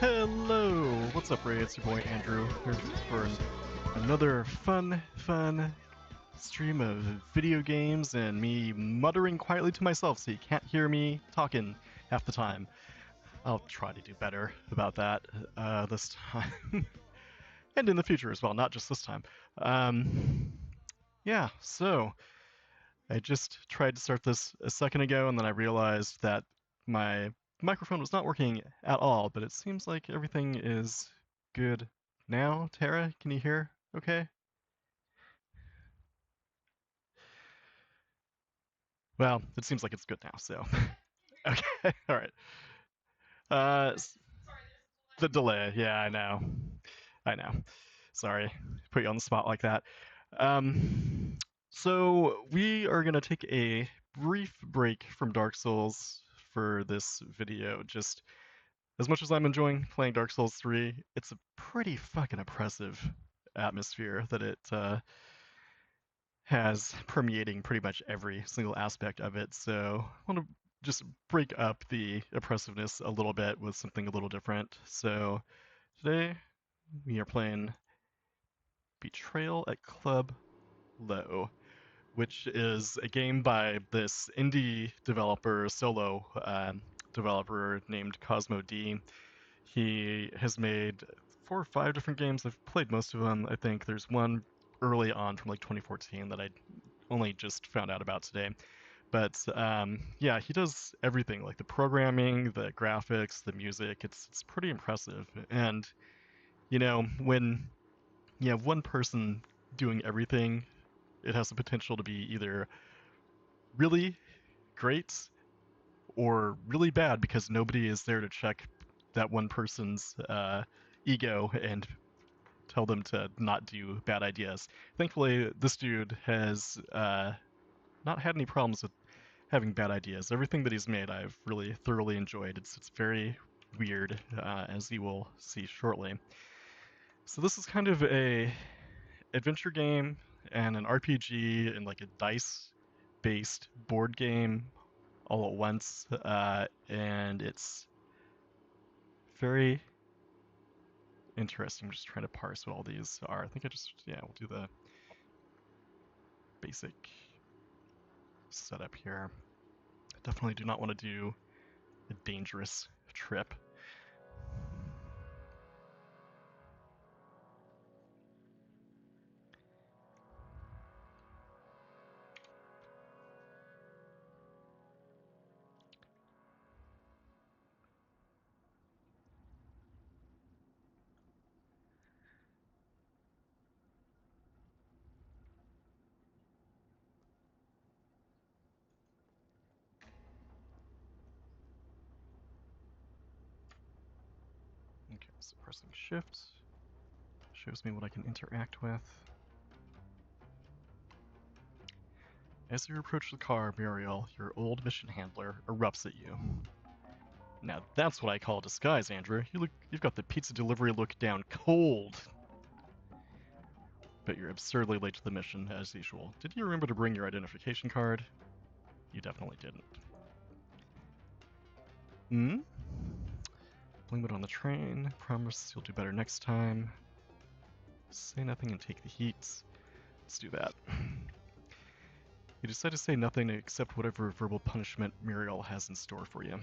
Hello! What's up, Ray? It's your boy Andrew here for another fun stream of video games and me muttering quietly to myself so you can't hear me talking half the time. I'll try to do better about that this time. And in the future as well, not just this time. Yeah, so I just tried to start this a second ago and then I realized that my microphone was not working at all, but it seems like everything is good now. Tara, can you hear okay? Well, it seems like it's good now, so. Okay, alright. Uh, the delay, yeah, I know. I know. Sorry, put you on the spot like that. Um, so we are gonna take a brief break from Dark Souls for this video. Just as much as I'm enjoying playing Dark Souls 3, it's a pretty fucking oppressive atmosphere that it has permeating pretty much every single aspect of it. So I want to just break up the oppressiveness a little bit with something a little different. So today we are playing Betrayal at Club Low, which is a game by this indie developer, solo developer named CosmoD. He has made 4 or 5 different games. I've played most of them. I think there's one early on from like 2014 that I only just found out about today. But yeah, he does everything, like the programming, the graphics, the music. It's pretty impressive. And when you have one person doing everything, it has the potential to be either really great or really bad because nobody is there to check that one person's ego and tell them to not do bad ideas. Thankfully, this dude has not had any problems with having bad ideas. Everything that he's made, I've really thoroughly enjoyed. It's very weird, as you will see shortly. So this is kind of a adventure game and an RPG and like a dice-based board game all at once, and it's very interesting. I'm just trying to parse what all these are. I think we'll do the basic setup here. I definitely do not want to do a dangerous trip. Okay, so pressing shift shows me what I can interact with. As you approach the car, Muriel, your old mission handler, erupts at you. Now that's what I call a disguise, Andrew. You've got the pizza delivery look down cold. But you're absurdly late to the mission, as usual. Did you remember to bring your identification card? You definitely didn't. Hmm? Blame it on the train. Promise you'll do better next time. Say nothing and take the heat. Let's do that. You decide to say nothing and accept whatever verbal punishment Muriel has in store for you.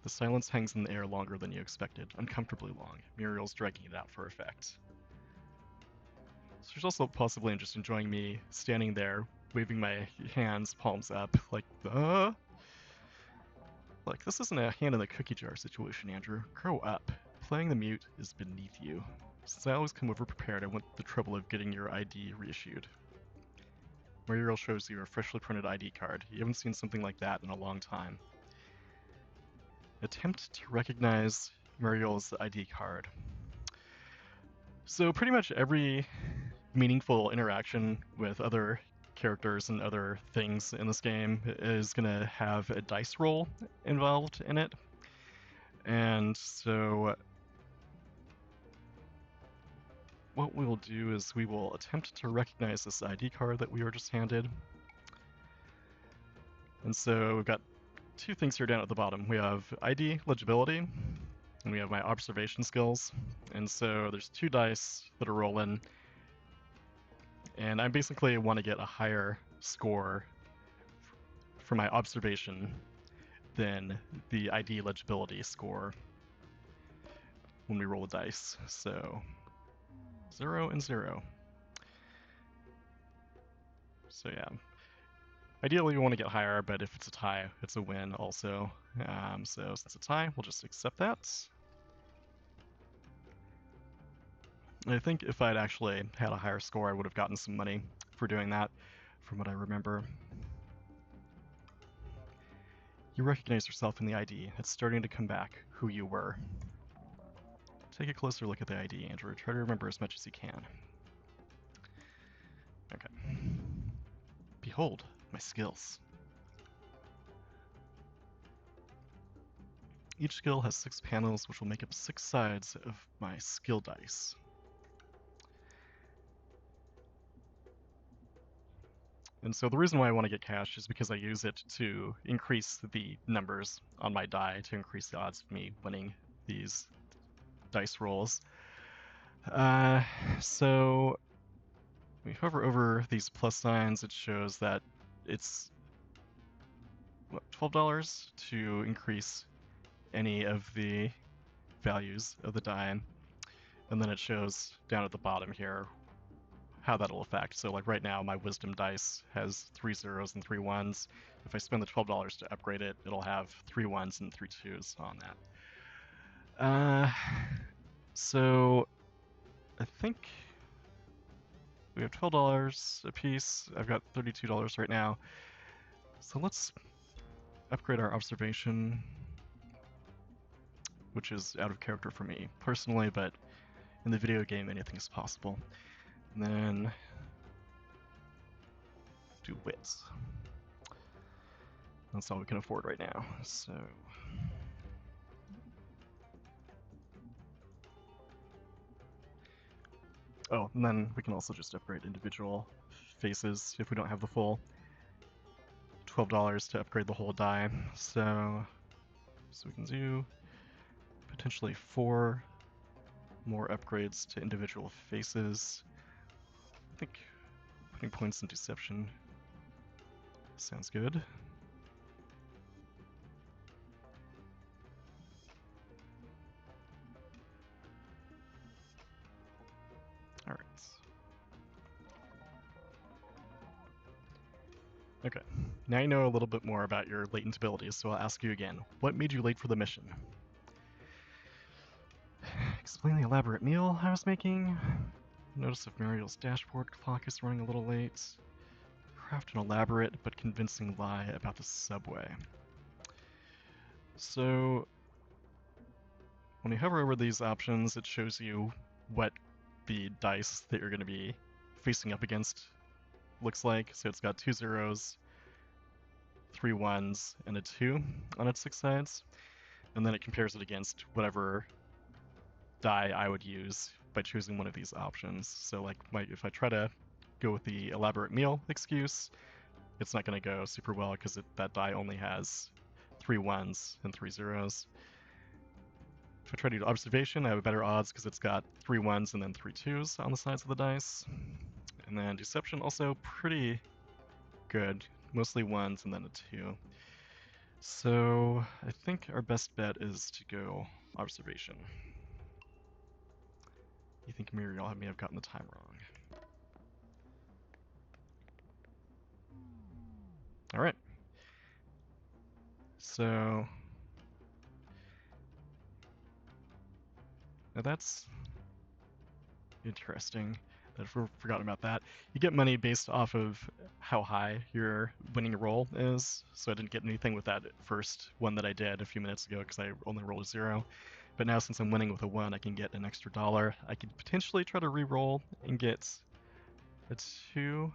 The silence hangs in the air longer than you expected, uncomfortably long. Muriel's dragging it out for effect. So she's also possibly just enjoying me standing there, waving my hands, palms up, like, Look, this isn't a hand in the cookie jar situation, Andrew. Grow up. Playing the mute is beneath you. Since I always come over prepared, I went the trouble of getting your ID reissued. Muriel shows you a freshly printed ID card. You haven't seen something like that in a long time. Attempt to recognize Muriel's ID card. So pretty much every meaningful interaction with other characters and other things in this game is going to have a dice roll involved in it. And so what we will do is we will attempt to recognize this ID card that we were just handed. And so we've got 2 things here down at the bottom. We have ID legibility, And we have my observation skills. And so there's 2 dice that are rolling, and I basically want to get a higher score for my observation than the ID legibility score when we roll the dice. So 0 and 0. So yeah, ideally we want to get higher, but if it's a tie, it's a win also. So since it's a tie, we'll just accept that. I think if I'd actually had a higher score, I would have gotten some money for doing that, from what I remember. You recognize yourself in the ID. It's starting to come back who you were. Take a closer look at the ID, Andrew. Try to remember as much as you can. Okay. Behold, my skills. Each skill has 6 panels, which will make up 6 sides of my skill dice. And so the reason why I want to get cash is because I use it to increase the numbers on my die, to increase the odds of me winning these dice rolls. So we hover over these plus signs, it shows that it's what, $12 to increase any of the values of the die, and then it shows down at the bottom here how that'll affect. So like right now, my wisdom dice has 3 zeros and 3 ones. If I spend the $12 to upgrade it, it'll have 3 ones and 3 twos on that. So I think we have $12 a piece. I've got $32 right now. So let's upgrade our observation, which is out of character for me personally, but in the video game, anything is possible. And then do wits. That's all we can afford right now. So oh, and then we can also just upgrade individual faces if we don't have the full $12 to upgrade the whole die. So we can do potentially 4 more upgrades to individual faces. I think putting points in deception sounds good. All right. Okay, now you know a little bit more about your latent abilities, so I'll ask you again. What made you late for the mission? Explain the elaborate meal I was making. Notice if Muriel's dashboard clock is running a little late. Craft an elaborate but convincing lie about the subway. So when you hover over these options, it shows you what the dice that you're going to be facing up against looks like. So it's got 2 zeros, 3 ones, and a 2 on its 6 sides. And then it compares it against whatever die I would use by choosing one of these options. So like if I try to go with the elaborate meal excuse, it's not going to go super well because that die only has 3 ones and 3 zeros. If I try to do observation, I have better odds because it's got 3 ones and then 3 twos on the sides of the dice. And then deception also pretty good, mostly ones and then a 2. So I think our best bet is to go observation. You think Muriel may have gotten the time wrong. All right. So now that's interesting. I've forgotten about that. You get money based off of how high your winning roll is. So I didn't get anything with that first one that I did a few minutes ago because I only rolled a 0. But now since I'm winning with a 1, I can get an extra $1. I could potentially try to re-roll and get a 2.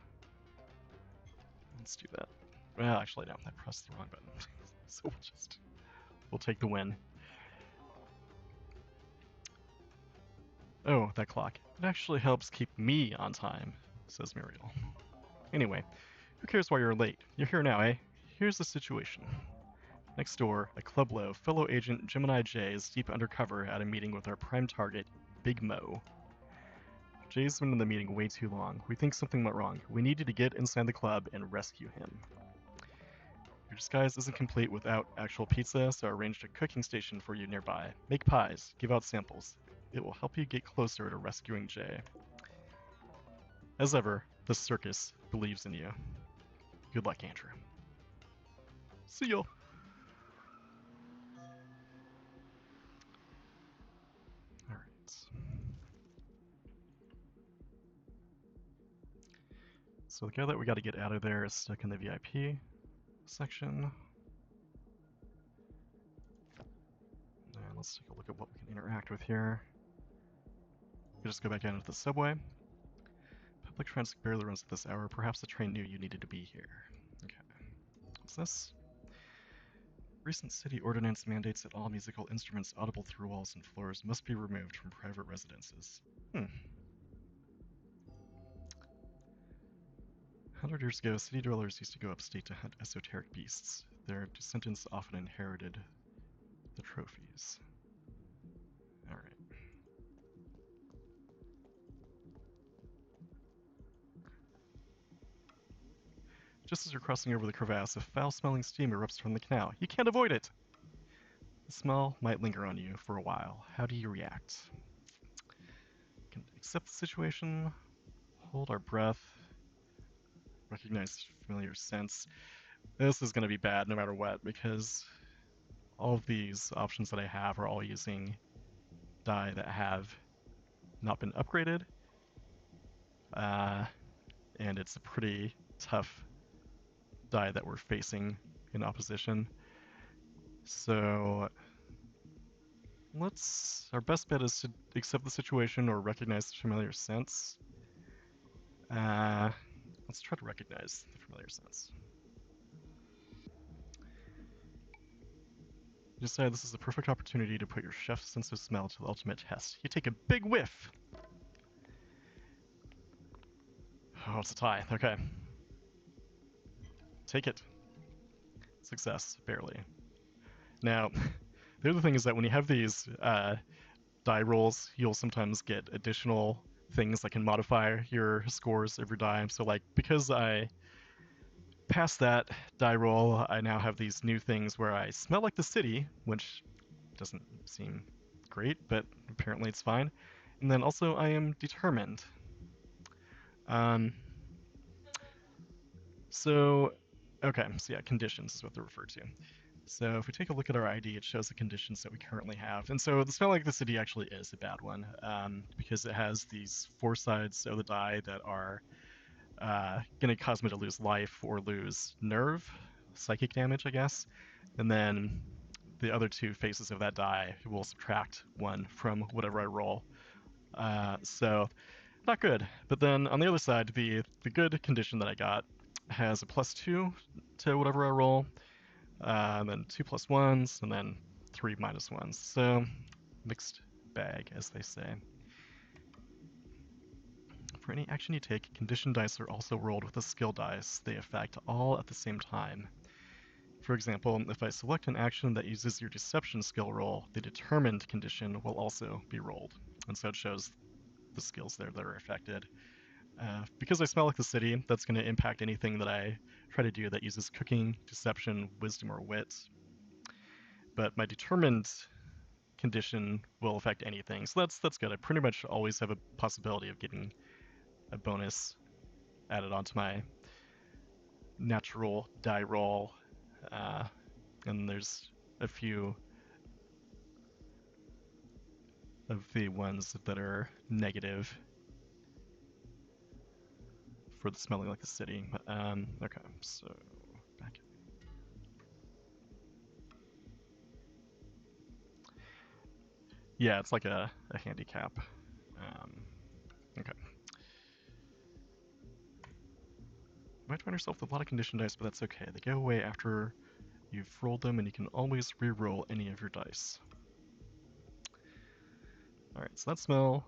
Let's do that. Well, actually, no, I pressed the wrong button. So we'll take the win. Oh, that clock. It actually helps keep me on time, says Muriel. Anyway, who cares why you're late? You're here now, eh? Here's the situation. Next door, at Club Low, fellow agent Gemini J is deep undercover at a meeting with our prime target, Big Mo. Jay's been in the meeting way too long. We think something went wrong. We need you to get inside the club and rescue him. Your disguise isn't complete without actual pizza, so I arranged a cooking station for you nearby. Make pies, give out samples. It will help you get closer to rescuing Jay. As ever, the circus believes in you. Good luck, Andrew. See ya! Alright. So the guy that we gotta get out of there is stuck in the VIP section. And let's take a look at what we can interact with here. We just go back out into the subway. Public transit barely runs at this hour. Perhaps the train knew you needed to be here. Okay. What's this? Recent city ordinance mandates that all musical instruments audible through walls and floors must be removed from private residences. 100 years ago, city dwellers used to go upstate to hunt esoteric beasts. Their descendants often inherited the trophies. Alright. Just as you're crossing over the crevasse, a foul-smelling steam erupts from the canal. You can't avoid it! The smell might linger on you for a while. How do you react? Can accept the situation, hold our breath, recognize familiar scents. This is going to be bad no matter what, because all of these options that I have are all using die that have not been upgraded, and it's a pretty tough die that we're facing in opposition. So our best bet is to accept the situation or recognize the familiar sense. Let's try to recognize the familiar sense. You decide this is the perfect opportunity to put your chef's sense of smell to the ultimate test. You take a big whiff. Oh, it's a tie. Okay. Take it. Success, barely. Now, the other thing is that when you have these die rolls, you'll sometimes get additional things that can modify your scores of your die. So like, because I passed that die roll, I now have these new things where I smell like the city, which doesn't seem great, but apparently it's fine. And then also I am determined. Okay, so yeah, conditions is what they're referred to. So if we take a look at our ID, it shows the conditions that we currently have. And so the smell like the city actually is a bad one, because it has these 4 sides of the die that are going to cause me to lose life or lose nerve, psychic damage, I guess. And then the other 2 faces of that die will subtract 1 from whatever I roll. So not good. But then on the other side, the good condition that I got has a +2 to whatever I roll, then 2 +1s, and then 3 -1s. So mixed bag, as they say. For any action you take, condition dice are also rolled with a skill dice. They affect all at the same time. For example, if I select an action that uses your deception skill roll, the determined condition will also be rolled. And so it shows the skills there that are affected. Because I smell like the city, that's going to impact anything that I try to do that uses cooking, deception, wisdom, or wit. But my determined condition will affect anything, so that's good. I pretty much always have a possibility of getting a bonus added onto my natural die roll, and there's a few of the ones that are negative for the smelling like the city. Okay, so back. Yeah, it's like a handicap. Okay. You might find yourself with a lot of condition dice, but that's okay. They go away after you've rolled them, and you can always re-roll any of your dice. Alright, so that smell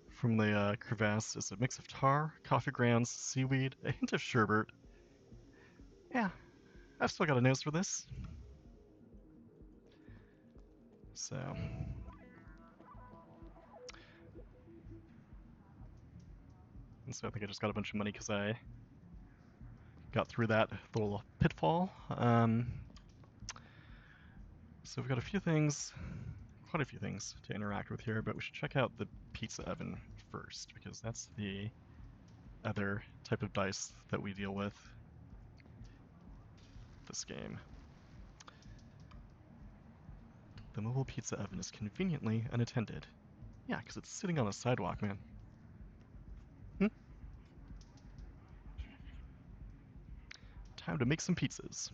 from the crevasse is a mix of tar, coffee grounds, seaweed, a hint of sherbet. Yeah, I've still got a nose for this. So I think I just got a bunch of money because I got through that little pitfall. So we've got a few things, quite a few things to interact with here, but we should check out the pizza oven first because that's the other type of dice that we deal with this game. The mobile pizza oven is conveniently unattended. Yeah, because it's sitting on a sidewalk, man. Time to make some pizzas.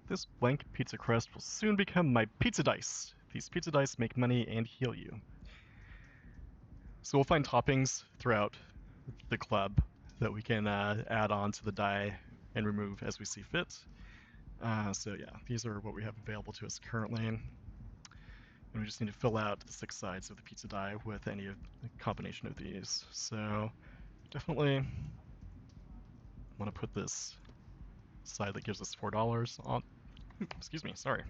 This blank pizza crust will soon become my pizza dice. These pizza dice make money and heal you. So we'll find toppings throughout the club that we can add on to the die and remove as we see fit. So yeah, these are what we have available to us currently. And we just need to fill out the 6 sides of the pizza die with any combination of these. So definitely want to put this side that gives us $4 on, excuse me, sorry,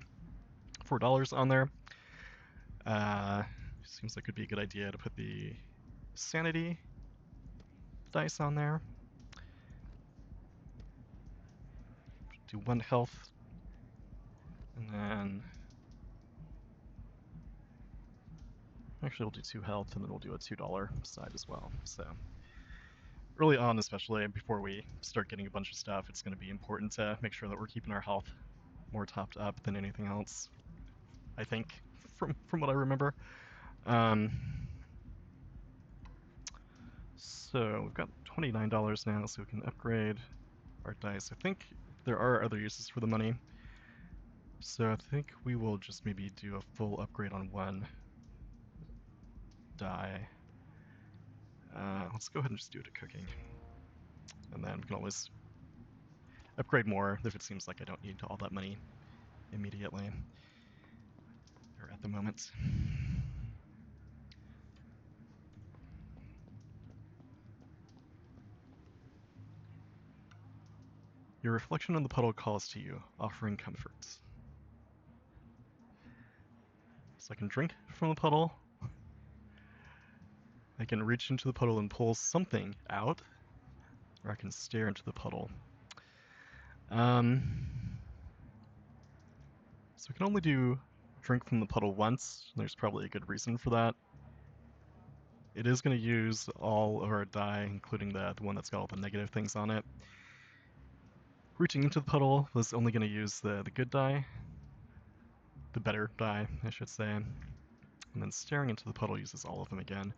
$4 on there. Seems like it would be a good idea to put the sanity dice on there. Do 1 health, and then actually we'll do 2 health, and then we'll do a $2 side as well. So early on, especially before we start getting a bunch of stuff, it's going to be important to make sure that we're keeping our health more topped up than anything else. I think, from what I remember. So we've got $29 now, so we can upgrade our dice. I think there are other uses for the money. So I think we will just maybe do a full upgrade on 1 die. Let's go ahead and just do it to cooking. And then we can always upgrade more if it seems like I don't need all that money immediately or at the moment. Your reflection on the puddle calls to you, offering comfort. So I can drink from the puddle. I can reach into the puddle and pull something out, or I can stare into the puddle. So we can only do drink from the puddle once. There's probably a good reason for that. It is going to use all of our die, including the one that's got all the negative things on it. Reaching into the puddle was only going to use the good die, the better die, I should say. And then staring into the puddle uses all of them again.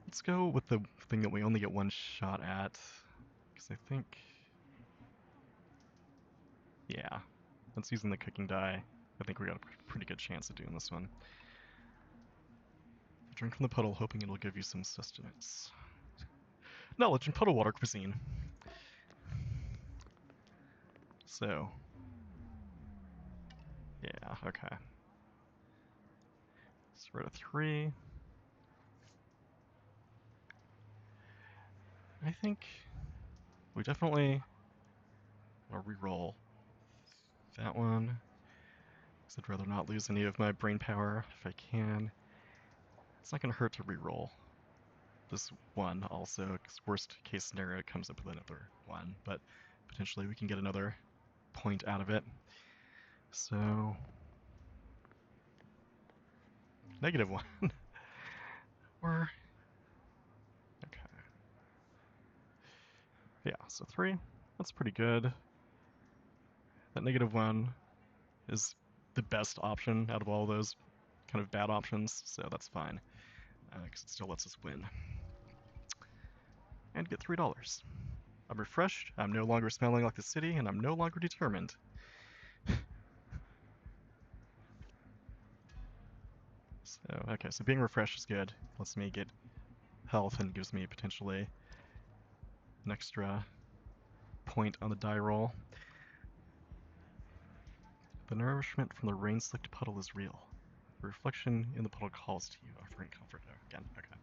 Let's go with the thing that we only get 1 shot at, because I think, yeah, that's using the cooking die. I think we got a pretty good chance of doing this one. Drink from the puddle, hoping it'll give you some sustenance. Knowledge in puddle water cuisine. So, yeah, okay. So we're at a 3. I think we definitely want to reroll that one, because I'd rather not lose any of my brain power if I can. It's not going to hurt to reroll this one also, because worst case scenario it comes up with another 1, but potentially we can get another point out of it. So, -1. Or, okay. Yeah, so 3, that's pretty good. That -1 is the best option out of all those kind of bad options, so that's fine, because it still lets us win. And get $3. I'm refreshed, I'm no longer smelling like the city, and I'm no longer determined. So, okay, so being refreshed is good. Lets me get health and gives me potentially an extra point on the die roll. The nourishment from the rain-slicked puddle is real. The reflection in the puddle calls to you, offering comfort. Oh, again, okay.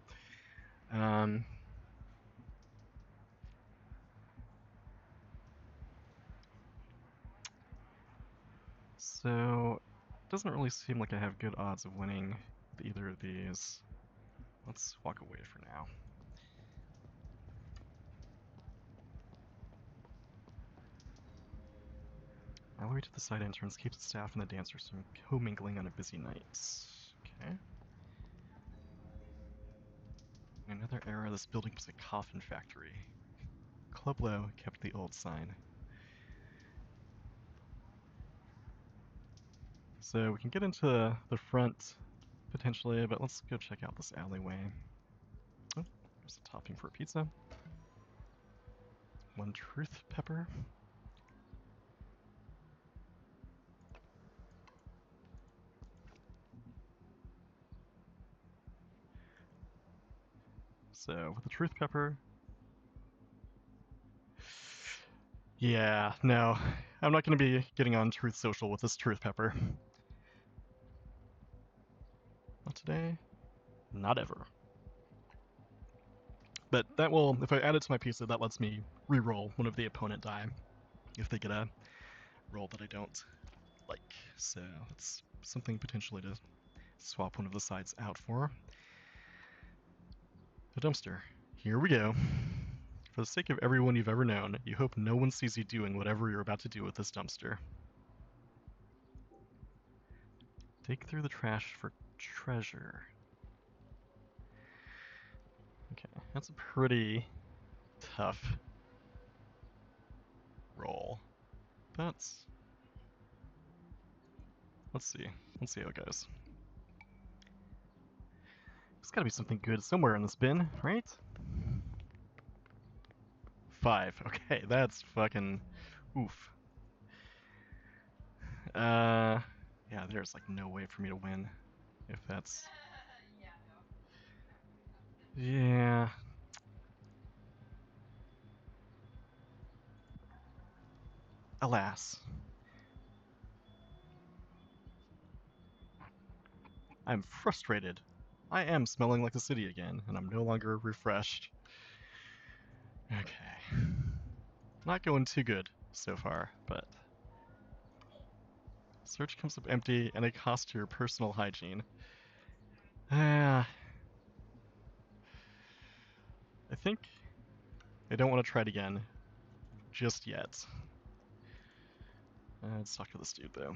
So, it doesn't really seem like I have good odds of winning with either of these. Let's walk away for now. Alleyway to the side entrance keeps the staff and the dancers from commingling on a busy night. Okay. In another era, this building was a coffin factory. Club Low kept the old sign. So we can get into the front potentially, but let's go check out this alleyway. Oh, there's a topping for a pizza. One truth pepper. So with the truth pepper, yeah, no, I'm not going to be getting on Truth Social with this truth pepper. Not today, not ever. But that will, if I add it to my pizza, that lets me re-roll one of the opponent die if they get a roll that I don't like. So it's something potentially to swap one of the sides out for. A dumpster. Here we go. For the sake of everyone you've ever known, you hope no one sees you doing whatever you're about to do with this dumpster. Dig through the trash for treasure. Okay, that's a pretty tough roll. That's... Let's see. Let's see how it goes. There's gotta be something good somewhere in this bin, right? 5. Okay, that's fucking... Oof. Yeah, there's like no way for me to win if that's... Yeah. Alas. I'm frustrated. I am smelling like the city again, and I'm no longer refreshed. Okay. Not going too good so far, but... Search comes up empty, and a cost to your personal hygiene. I think I don't want to try it again just yet. Let's talk to this dude, though.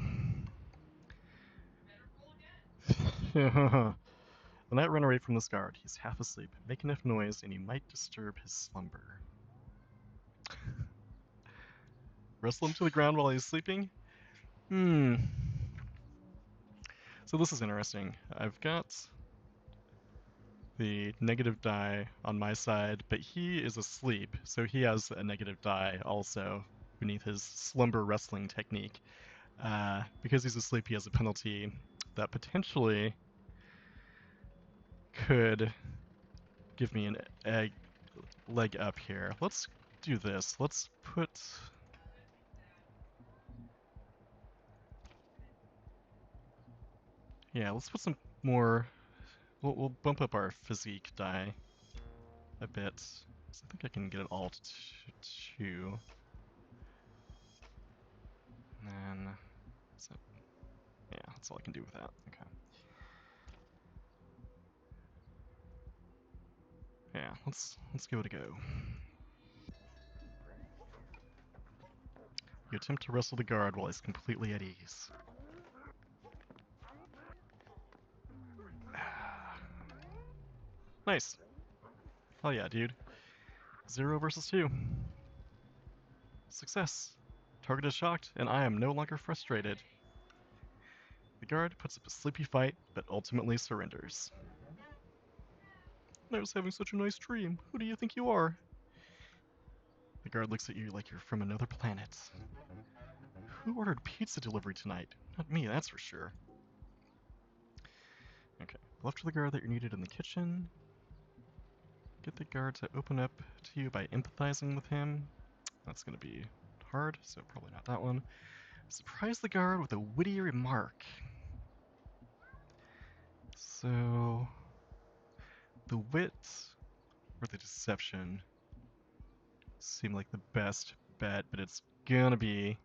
The night ran away from this guard. He's half asleep. Make enough noise, and you might disturb his slumber. Wrestle him to the ground while he's sleeping? Hmm. So this is interesting. I've got the negative die on my side, but he is asleep, so he has a negative die also beneath his slumber wrestling technique. Because he's asleep, he has a penalty that potentially could give me an egg leg up here. Let's do this. Let's put... Yeah, let's put some more... We'll bump up our physique die a bit. So I think I can get it all to 2. And then... Yeah, that's all I can do with that. Okay. Yeah, let's give it a go. You attempt to wrestle the guard while he's completely at ease. Nice. Hell yeah, dude. 0 versus 2. Success. Target is shocked, and I am no longer frustrated. The guard puts up a sleepy fight, but ultimately surrenders. I was having such a nice dream. Who do you think you are? The guard looks at you like you're from another planet. Who ordered pizza delivery tonight? Not me, that's for sure. Okay, left to the guard that you're needed in the kitchen. Get the guard to open up to you by empathizing with him. That's going to be hard, so probably not that one. Surprise the guard with a witty remark. So, the wit or the deception seem like the best bet, but it's gonna be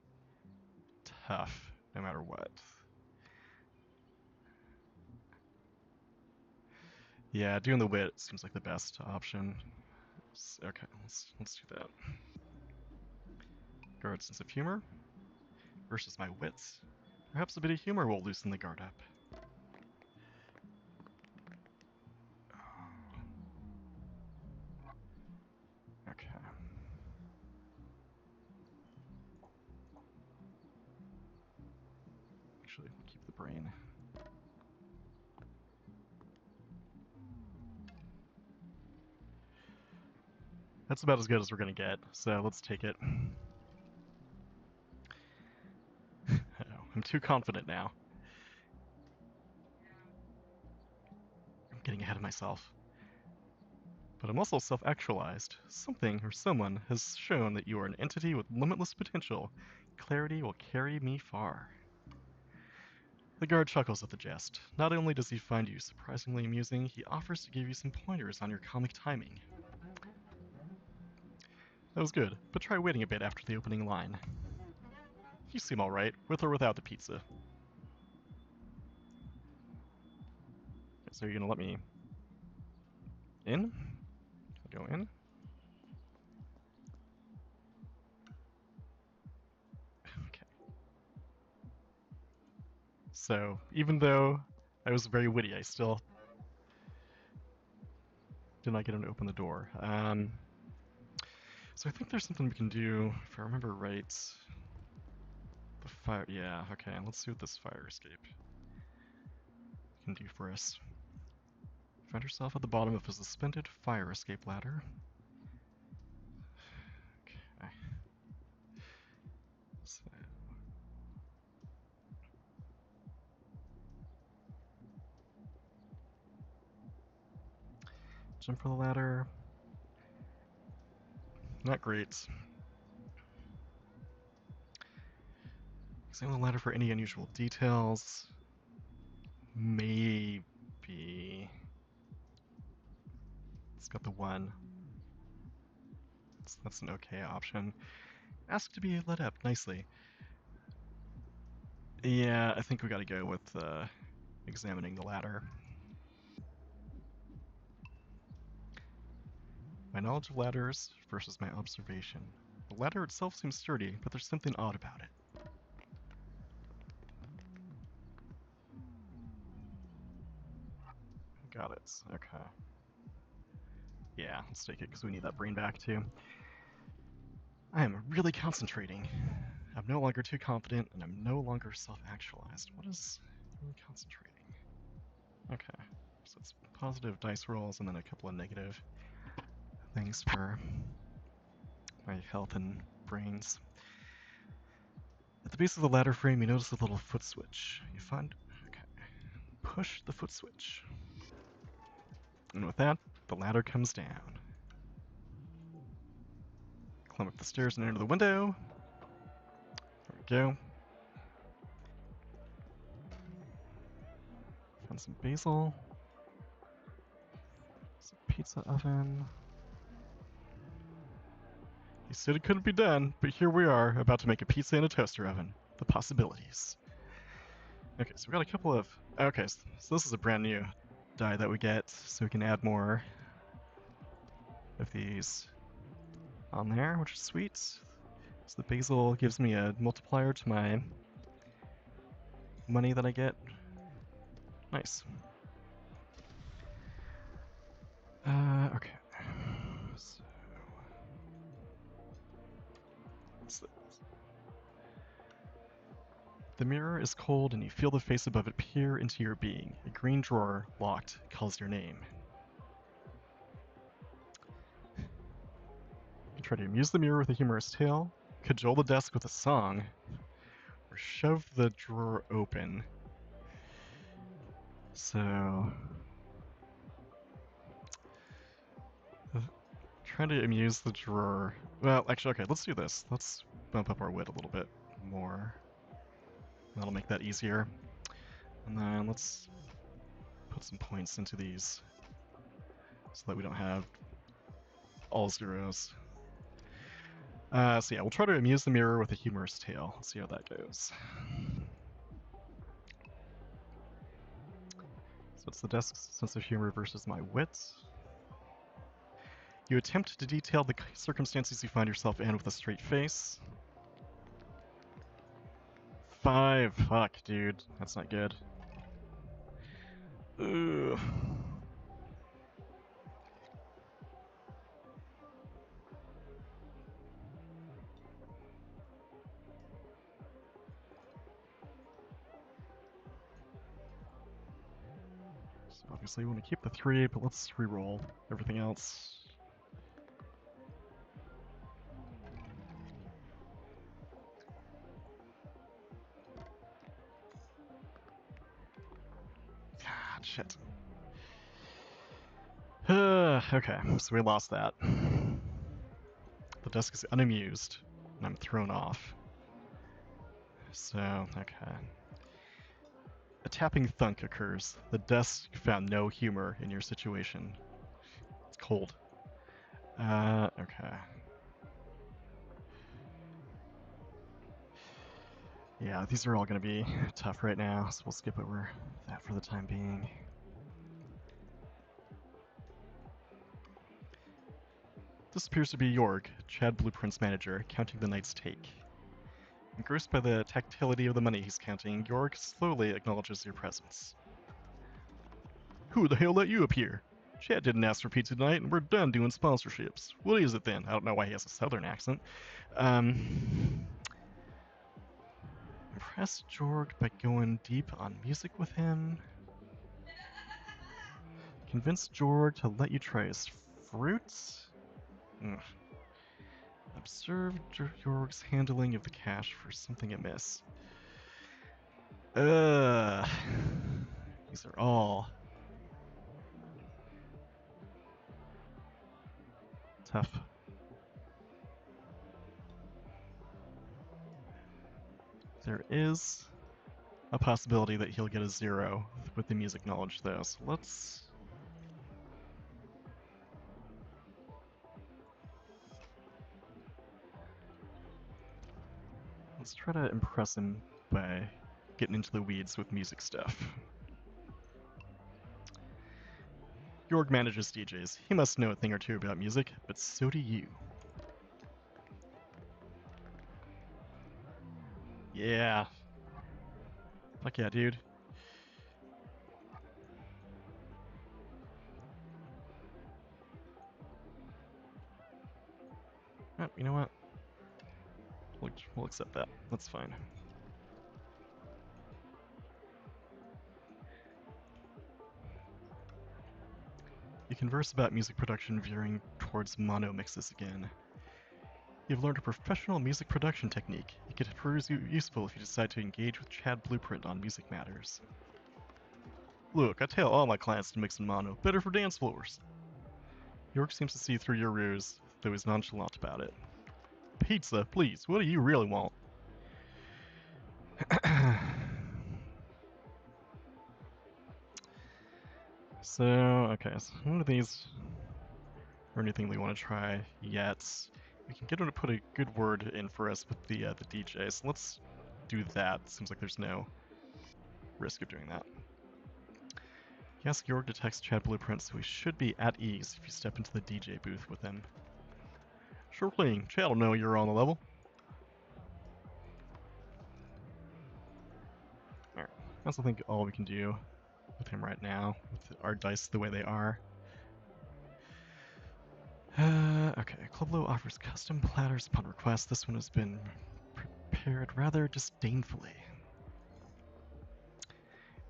tough. no matter what. Yeah, doing the wit seems like the best option. Okay, let's do that. Guard sense of humor versus my wits. Perhaps a bit of humor will loosen the guard up. Okay. Actually, we'll keep the brain. That's about as good as we're gonna get, so let's take it. I'm too confident now. I'm getting ahead of myself. But I'm also self-actualized. Something or someone has shown that you are an entity with limitless potential. Clarity will carry me far. The guard chuckles at the jest. Not only does he find you surprisingly amusing, he offers to give you some pointers on your comic timing. That was good, but try waiting a bit after the opening line. You seem alright, with or without the pizza. So you're gonna let me in? Go in? Okay. So, even though I was very witty, I still did not get him to open the door. So I think there's something we can do, if I remember right. The fire, yeah, okay, let's see what this fire escape can do for us. Find yourself at the bottom of a suspended fire escape ladder. Okay. So, jump for the ladder. Not great. Examine the ladder for any unusual details. Maybe. It's got the one. So that's an okay option. Ask to be let up nicely. Yeah, I think we gotta go with examining the ladder. My knowledge of ladders versus my observation. The ladder itself seems sturdy, but there's something odd about it. Got it. Okay. Yeah, let's take it because we need that brain back too. I am really concentrating. I'm no longer too confident, and I'm no longer self-actualized. What is really concentrating? Okay, so it's positive dice rolls and then a couple of negative things for my health and brains. At the base of the ladder frame, you notice a little foot switch. You find... Okay. Push the foot switch. And with that, the ladder comes down. Climb up the stairs and enter the window. There we go. Find some basil. Some pizza oven. He said it couldn't be done, but here we are, about to make a pizza in a toaster oven. The possibilities. Okay, so we got a couple of... Okay, so this is a brand new die that we get, so we can add more of these on there, which is sweet. So the basil gives me a multiplier to my money that I get. Nice. Okay. So... what's this? The mirror is cold and you feel the face above it peer into your being. A green drawer, locked, calls your name. You try to amuse the mirror with a humorous tale, cajole the desk with a song, or shove the drawer open. So... trying to amuse the drawer. Well, actually, okay, let's do this. Let's bump up our wit a little bit more. That'll make that easier. And then let's put some points into these so that we don't have all zeros. So yeah, we'll try to amuse the mirror with a humorous tale. Let's see how that goes. That's the desk's sense of humor versus my wits. You attempt to detail the circumstances you find yourself in with a straight face. 5. Fuck, dude. That's not good. Ugh. So obviously we want to keep the 3, but let's re-roll everything else. God, shit. Okay, so we lost that. The desk is unamused, and I'm thrown off. So, okay. A tapping thunk occurs. The desk found no humor in your situation. It's cold. Okay. Yeah, these are all going to be tough right now, so we'll skip over that for the time being. This appears to be Jorg, Chad Blueprint's manager, counting the night's take. Engrossed by the tactility of the money he's counting, Jorg slowly acknowledges your presence. Who the hell let you up here? Chad didn't ask for pizza tonight, and we're done doing sponsorships. What is it then? I don't know why he has a southern accent. Impress Jorg by going deep on music with him. Convince Jorg to let you try his fruits. Observe Jorg's handling of the cash for something amiss. These are all tough. There is a possibility that he'll get a 0 with the music knowledge though, so let's try to impress him by getting into the weeds with music stuff. Jorg manages DJs. He must know a thing or two about music, but so do you. Yeah. Fuck yeah, dude. Oh, you know what? We'll accept that. That's fine. You converse about music production veering towards mono mixes again. You've learned a professional music production technique. It could prove useful if you decide to engage with Chad Blueprint on music matters. Look, I tell all my clients to mix in mono. Better for dance floors. York seems to see through your ruse, though he's nonchalant about it. Pizza, please. What do you really want? So, okay, so none of these or anything we want to try yet. We can get him to put a good word in for us with the DJ, so let's do that. Seems like there's no risk of doing that. Yes, Georg detects Chad Blueprint, so we should be at ease if you step into the DJ booth with him. Sure thing. Chad will know you're on the level. Alright, that's I think all we can do with him right now, with our dice the way they are. Okay, Clublo offers custom platters upon request. This one has been prepared rather disdainfully.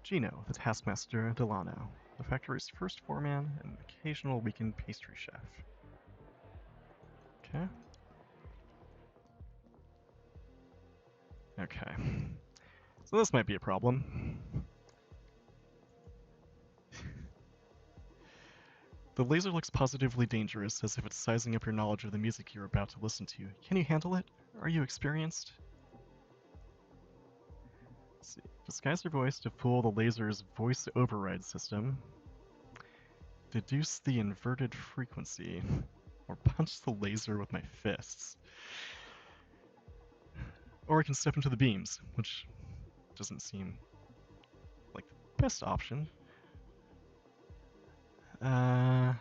Gino, the Taskmaster Delano, the factory's first foreman and occasional weekend pastry chef. Okay. Okay. So this might be a problem. The laser looks positively dangerous, as if it's sizing up your knowledge of the music you're about to listen to. Can you handle it? Are you experienced? Let's see. Disguise your voice to fool the laser's voice override system. Deduce the inverted frequency. Or punch the laser with my fists. Or I can step into the beams, which doesn't seem like the best option. Uh,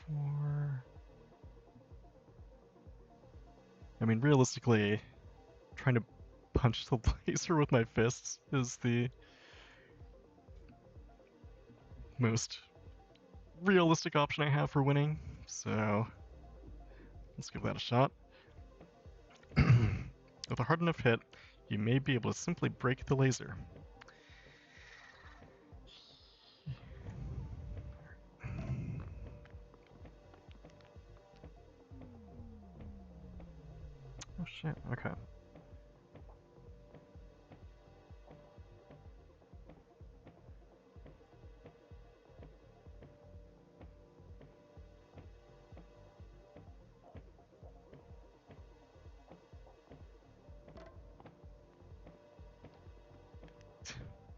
4. I mean, realistically, trying to punch the laser with my fists is the most realistic option I have for winning. So let's give that a shot. With a hard enough hit, you may be able to simply break the laser. Oh shit, okay.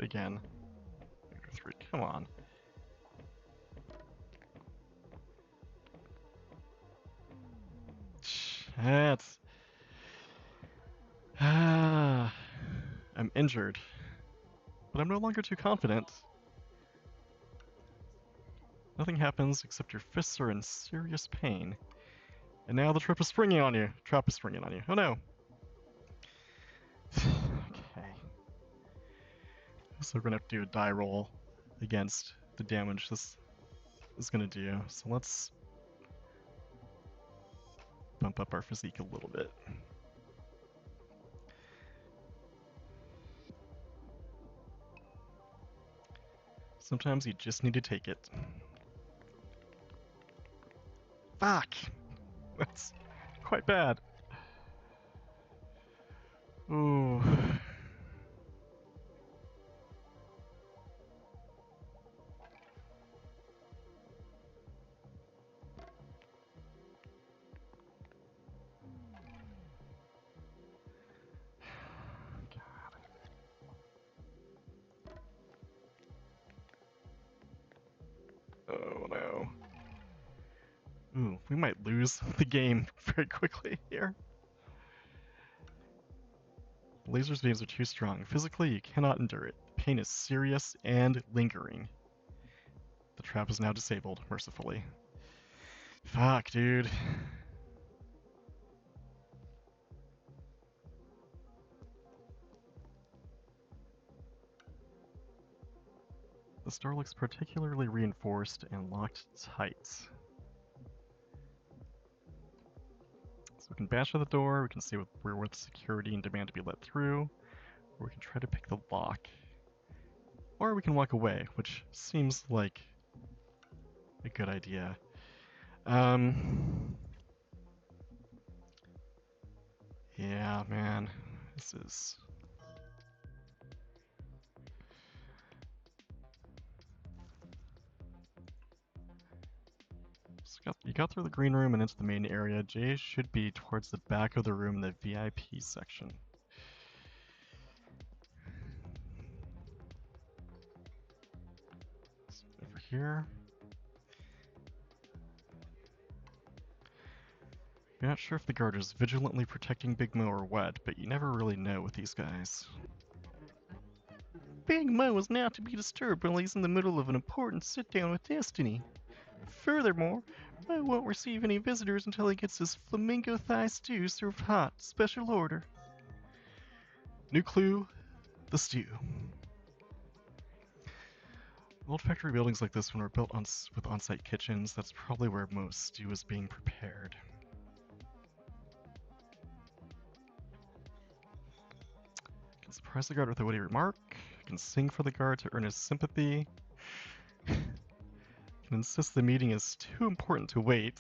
Again. 3, come on. Shit. I'm injured. But I'm no longer too confident. Nothing happens except your fists are in serious pain. And now the trap is springing on you. Oh no. Okay. So we're gonna have to do a die roll against the damage this is gonna do. So let's bump up our physique a little bit. Sometimes you just need to take it. Fuck! That's quite bad. Ooh. Oh no. Ooh, we might lose the game very quickly here. Laser's beams are too strong. Physically, you cannot endure it. The pain is serious and lingering. The trap is now disabled, mercifully. Fuck, dude. This door looks particularly reinforced and locked tight. So we can bash at the door, we can see we're with security and demand to be let through, or we can try to pick the lock. Or we can walk away, which seems like a good idea. Yeah, man. This is... You got through the green room and into the main area. Jay should be towards the back of the room in the VIP section. So over here. You're not sure if the guard is vigilantly protecting Big Mo or what, but you never really know with these guys. Big Mo is not to be disturbed while he's in the middle of an important sit-down with Destiny. Furthermore, Mo won't receive any visitors until he gets his flamingo thigh stew served hot, special order. New clue, the stew. Old factory buildings like this one were built with on-site kitchens. That's probably where most stew is being prepared. Can surprise the guard with a witty remark. Can sing for the guard to earn his sympathy. Can insist the meeting is too important to wait.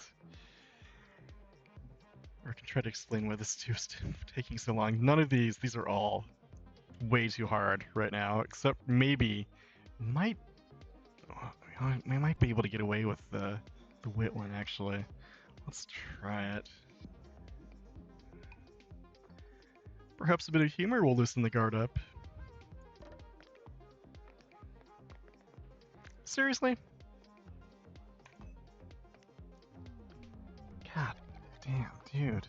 Or can try to explain why this stew is taking so long. None of these are all way too hard right now, except maybe we might be able to get away with the wit one actually. Let's try it. Perhaps a bit of humor will loosen the guard up. Seriously? God damn, dude.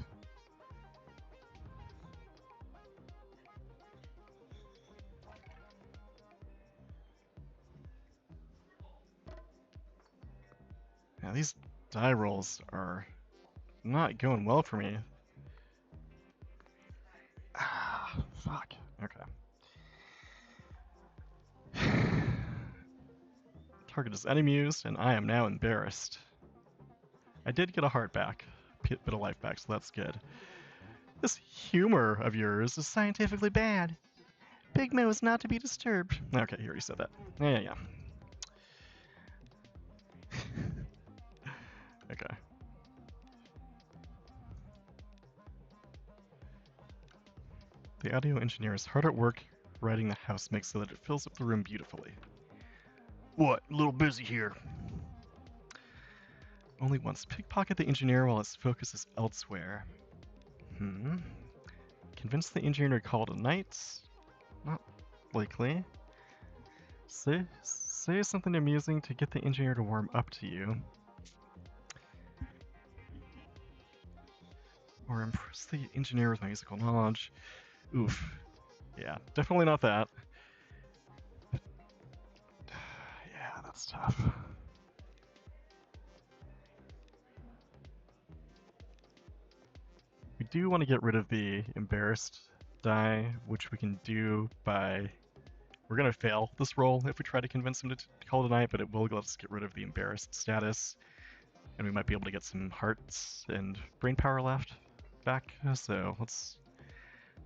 Yeah, these die rolls are not going well for me. Ah, fuck. Okay. Target is unamused, and I am now embarrassed. I did get a heart back, bit of life back, so that's good. This humor of yours is scientifically bad. Big Mo is not to be disturbed. Okay, you already said that. Yeah. Okay. The audio engineer is hard at work writing the house mix so that it fills up the room beautifully. What? A little busy here. Only once. Pickpocket the engineer while his focus is elsewhere. Convince the engineer to call it a night? Not likely. Say something amusing to get the engineer to warm up to you. Or impress the engineer with my musical knowledge. Oof. Yeah, definitely not that. Yeah, that's tough. We do want to get rid of the embarrassed die, which we can do by... We're going to fail this roll if we try to convince him to call it a night, but it will let us get rid of the embarrassed status. And we might be able to get some hearts and brain power left back. So let's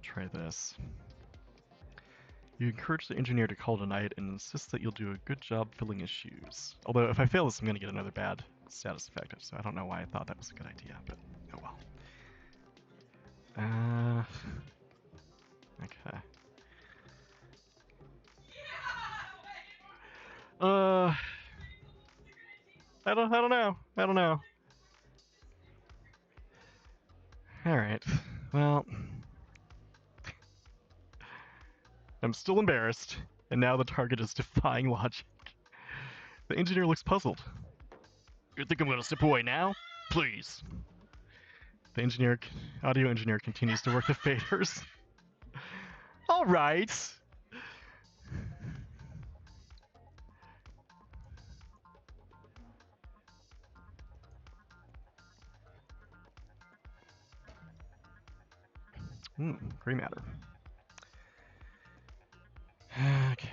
try this. You encourage the engineer to call it a night and insist that you'll do a good job filling his shoes. Although if I fail this, I'm going to get another bad status effect, so I don't know why I thought that was a good idea, but oh well. Okay. I don't know. Alright. Well, I'm still embarrassed, and now the target is defying logic. The engineer looks puzzled. You think I'm gonna step away now? Please. The audio engineer continues to work the faders. Alright. Gray matter. Okay.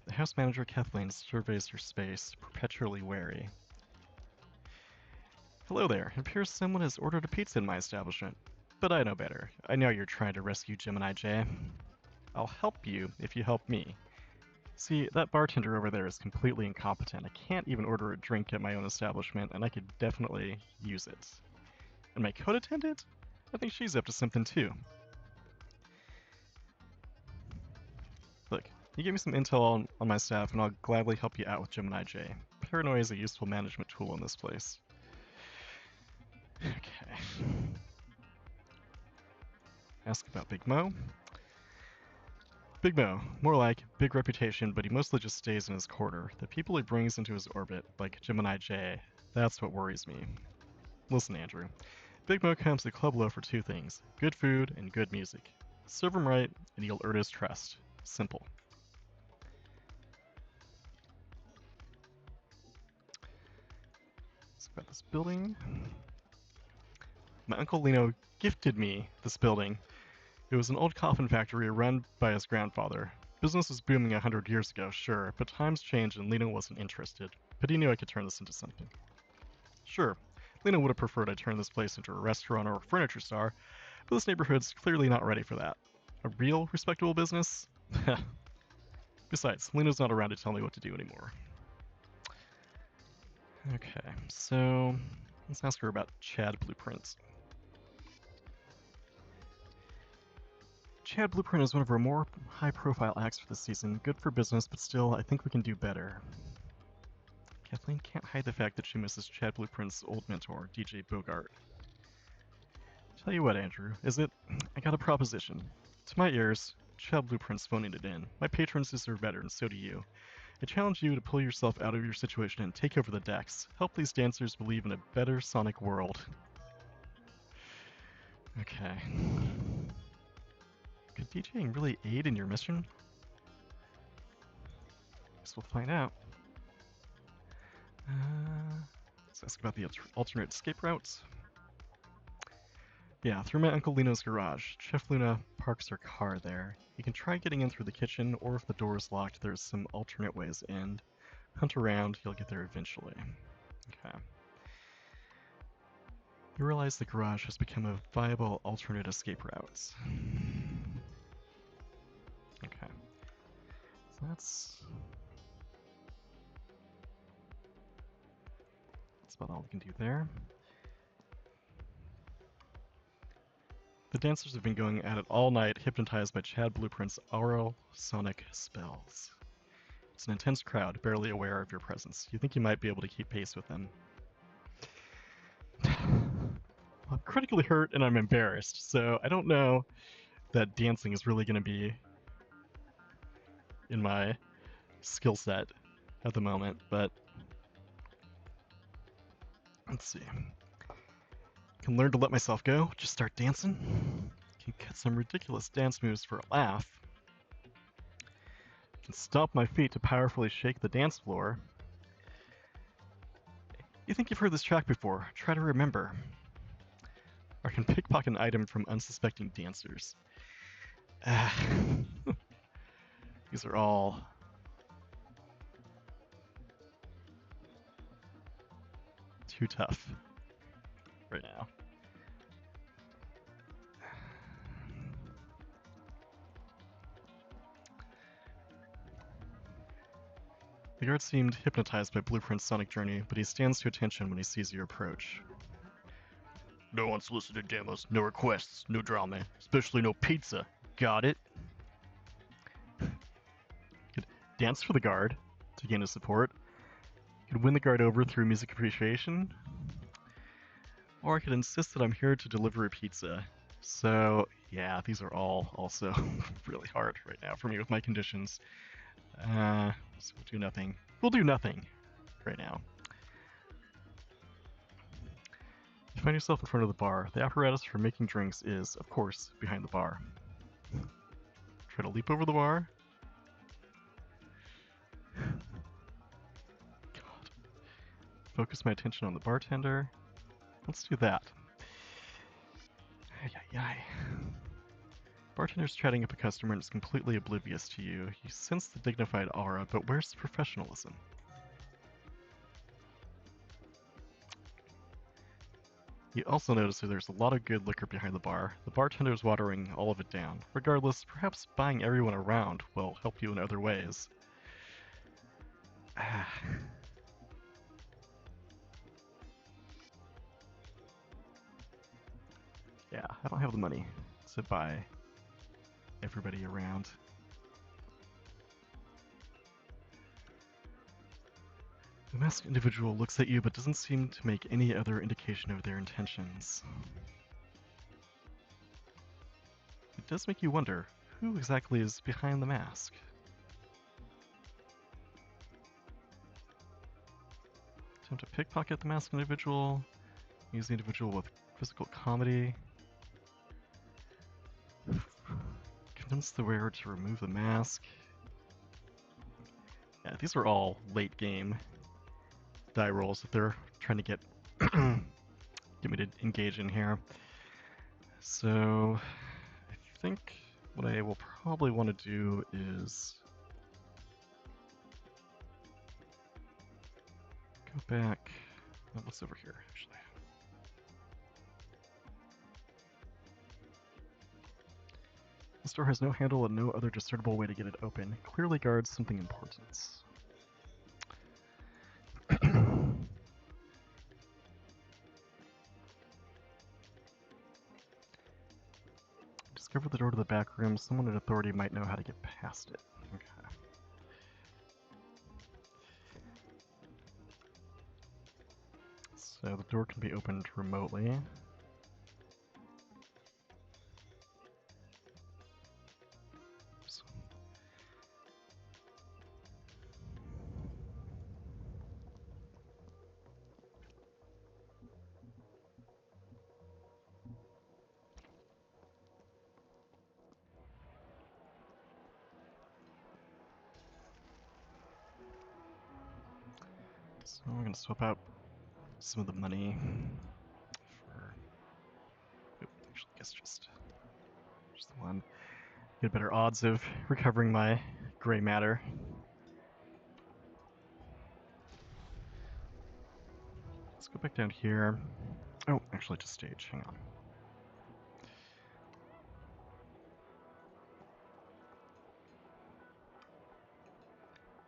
The house manager, Kathleen, surveys her space, perpetually wary. Hello there. It appears someone has ordered a pizza in my establishment. But I know better. I know you're trying to rescue Gemini J. I'll help you if you help me. See, that bartender over there is completely incompetent. I can't even order a drink at my own establishment, and I could definitely use it. And my code attendant? I think she's up to something too. Look, you give me some intel on my staff, and I'll gladly help you out with Gemini J. Paranoia is a useful management tool in this place. Okay. Ask about Big Mo. Big Mo, more like big reputation, but he mostly just stays in his corner. The people he brings into his orbit, like Gemini J, that's what worries me. Listen, Andrew. Big Mo comes to Club Low for two things, good food and good music. Serve him right, and you'll earn his trust. Simple. Let's about this building. My Uncle Lino gifted me this building. It was an old coffin factory run by his grandfather. Business was booming 100 years ago, sure, but times changed and Lino wasn't interested. But he knew I could turn this into something. Sure, Lino would have preferred I turn this place into a restaurant or a furniture store, but this neighborhood's clearly not ready for that. A real, respectable business? Besides, Lino's not around to tell me what to do anymore. Okay, so let's ask her about Chad Blueprints. Chad Blueprint is one of our more high-profile acts for this season. Good for business, but still, I think we can do better. Kathleen can't hide the fact that she misses Chad Blueprint's old mentor, DJ Bogart. Tell you what, Andrew, I got a proposition. To my ears, Chad Blueprint's phoning it in. My patrons deserve better, and so do you. I challenge you to pull yourself out of your situation and take over the decks. Help these dancers believe in a better sonic world. Okay. Could DJing really aid in your mission? Guess we'll find out. Let's ask about the alternate escape routes. Yeah, through my Uncle Lino's garage. Chef Luna parks her car there. You can try getting in through the kitchen, or if the door is locked, there's some alternate ways in. Hunt around, you'll get there eventually. Okay. You realize the garage has become a viable alternate escape route. Okay. So that's about all we can do there. The dancers have been going at it all night, hypnotized by Chad Blueprint's aural sonic spells. It's an intense crowd, barely aware of your presence. You think you might be able to keep pace with them. I'm critically hurt and I'm embarrassed, so I don't know that dancing is really going to be in my skill set at the moment, but let's see. Can learn to let myself go, just start dancing. Can cut some ridiculous dance moves for a laugh. Can stomp my feet to powerfully shake the dance floor. You think you've heard this track before, try to remember. Or can pickpocket an item from unsuspecting dancers. These are all too tough right now. The guard seemed hypnotized by Blueprint's sonic journey, but he stands to attention when he sees your approach. No unsolicited demos, no requests, no drama, especially no pizza. Got it? Could dance for the guard to gain his support. Could win the guard over through music appreciation. Or I could insist that I'm here to deliver a pizza. So, yeah, these are all also really hard right now for me with my conditions. So we'll do nothing. We'll do nothing right now. You find yourself in front of the bar. The apparatus for making drinks is, of course, behind the bar. Try to leap over the bar. God. Focus my attention on the bartender. Let's do that. Ay. Bartender's chatting up a customer and is completely oblivious to you. You sense the dignified aura, but where's the professionalism? You also notice that there's a lot of good liquor behind the bar. The bartender's watering all of it down. Regardless, perhaps buying everyone around will help you in other ways. Yeah, I don't have the money to buy everybody around. The masked individual looks at you but doesn't seem to make any other indication of their intentions. It does make you wonder, who exactly is behind the mask? Attempt to pickpocket the masked individual, use the individual with physical comedy. Convince the wearer to remove the mask. Yeah, these are all late game die rolls that they're trying to get me to engage in here. So I think what I will probably want to do is go back. Oh, what's over here actually? This door has no handle and no other discernible way to get it open. Clearly guards something important. Discover the door to the back room. Someone in authority might know how to get past it. Okay. So the door can be opened remotely. Oops. So we're gonna swap out some of the money for. Oop, actually, I guess just the one. Get better odds of recovering my gray matter. Let's go back down here. Oh, actually, just stage. Hang on.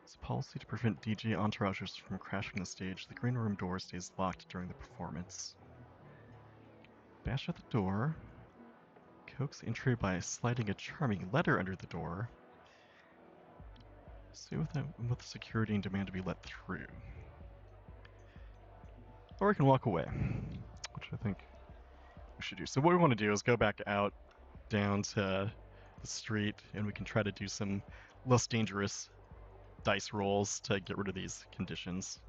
It's a policy to prevent DJ entourages from crashing the stage. The green room door stays locked during the performance. Bash at the door. Coax entry by sliding a charming letter under the door. Stay with the security and demand to be let through. Or we can walk away, which I think we should do. So what we want to do is go back out down to the street, and we can try to do some less dangerous dice rolls to get rid of these conditions.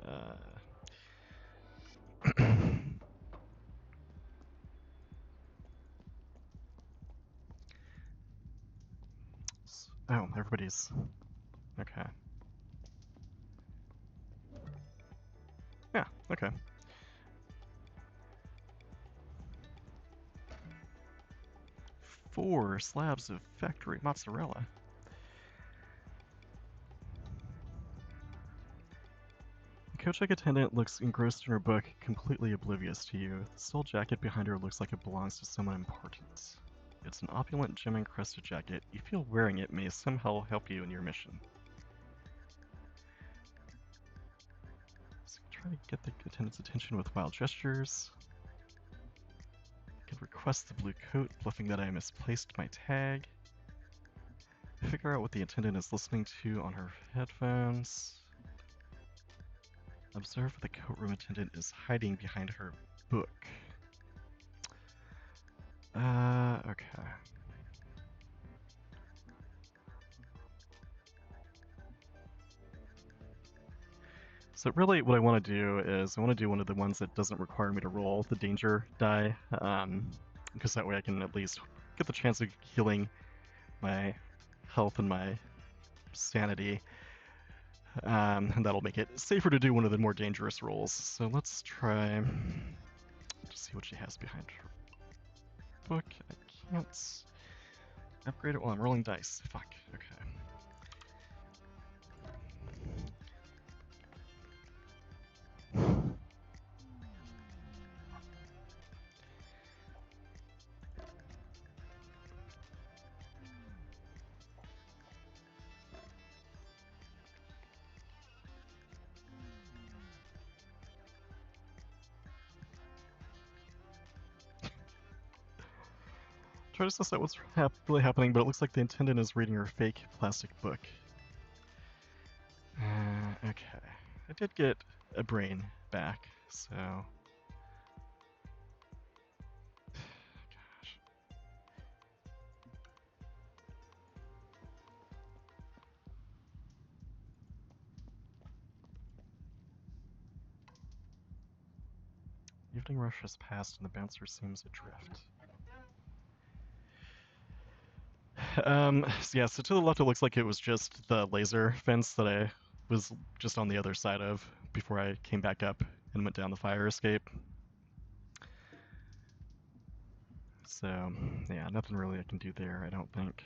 Oh, everybody's okay. Yeah, okay. Four slabs of factory mozzarella. The coach attendant looks engrossed in her book, completely oblivious to you. The stole jacket behind her looks like it belongs to someone important. It's an opulent gem-encrusted jacket. You feel wearing it may somehow help you in your mission. So try to get the attendant's attention with wild gestures. I can request the blue coat, bluffing that I misplaced my tag. Figure out what the attendant is listening to on her headphones. Observe what the courtroom attendant is hiding behind her book. Okay. So really what I want to do is I want to do one of the ones that doesn't require me to roll the danger die, because that way I can at least get the chance of healing my health and my sanity, and that'll make it safer to do one of the more dangerous rolls. So let's try to see what she has behind her book. I can't upgrade it while I'm rolling dice. Fuck, okay. Try to suss out what's really happening, but it looks like the attendant is reading her fake plastic book. Okay. I did get a brain back, so... Gosh. Evening rush has passed and the bouncer seems adrift. Yeah, so to the left it looks like it was just the laser fence that I was just on the other side of before I came back up and went down the fire escape. So, yeah, nothing really I can do there, I don't think.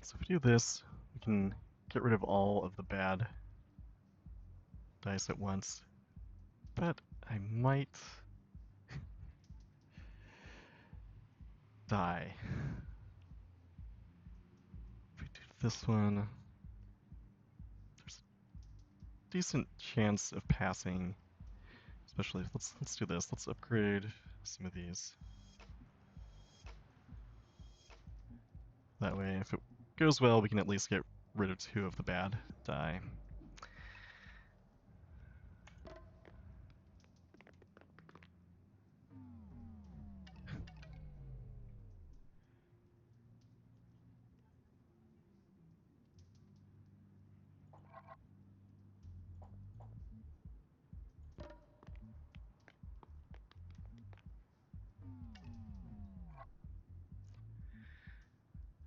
So if we do this, we can get rid of all of the bad dice at once. But I might die. If we do this one, there's a decent chance of passing. Especially, let's do this. Let's upgrade some of these. That way, if it goes well, we can at least get rid of two of the bad die.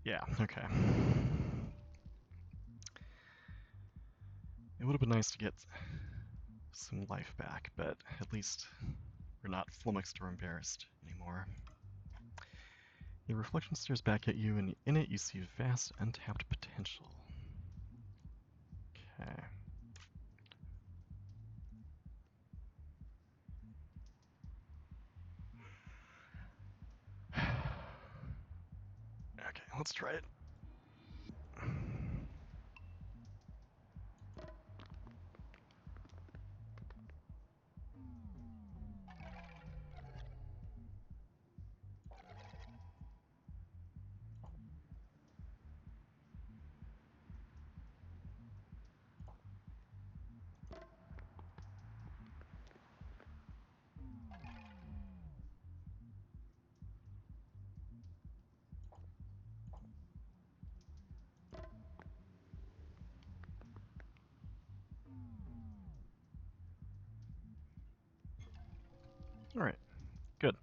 Yeah, okay. It would have been nice to get some life back, but at least we're not flummoxed or embarrassed anymore. A reflection stares back at you, and in it you see vast, untapped potential. Okay. Okay, let's try it. Alright, good.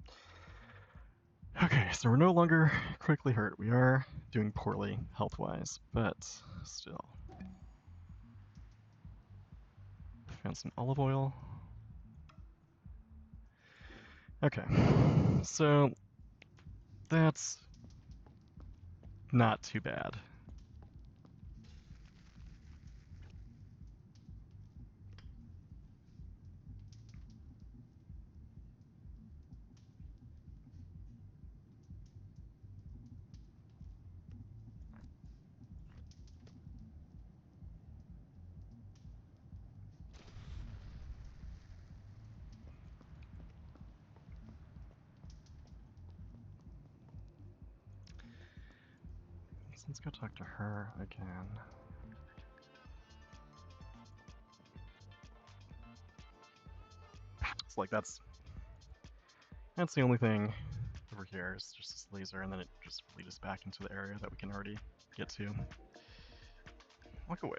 Okay, so we're no longer critically hurt. We are doing poorly health-wise, but still. Found some olive oil. Okay, so that's not too bad. So let's go talk to her again. It's like that's the only thing over here is just this laser, and then it just leads us back into the area that we can already get to. Walk away.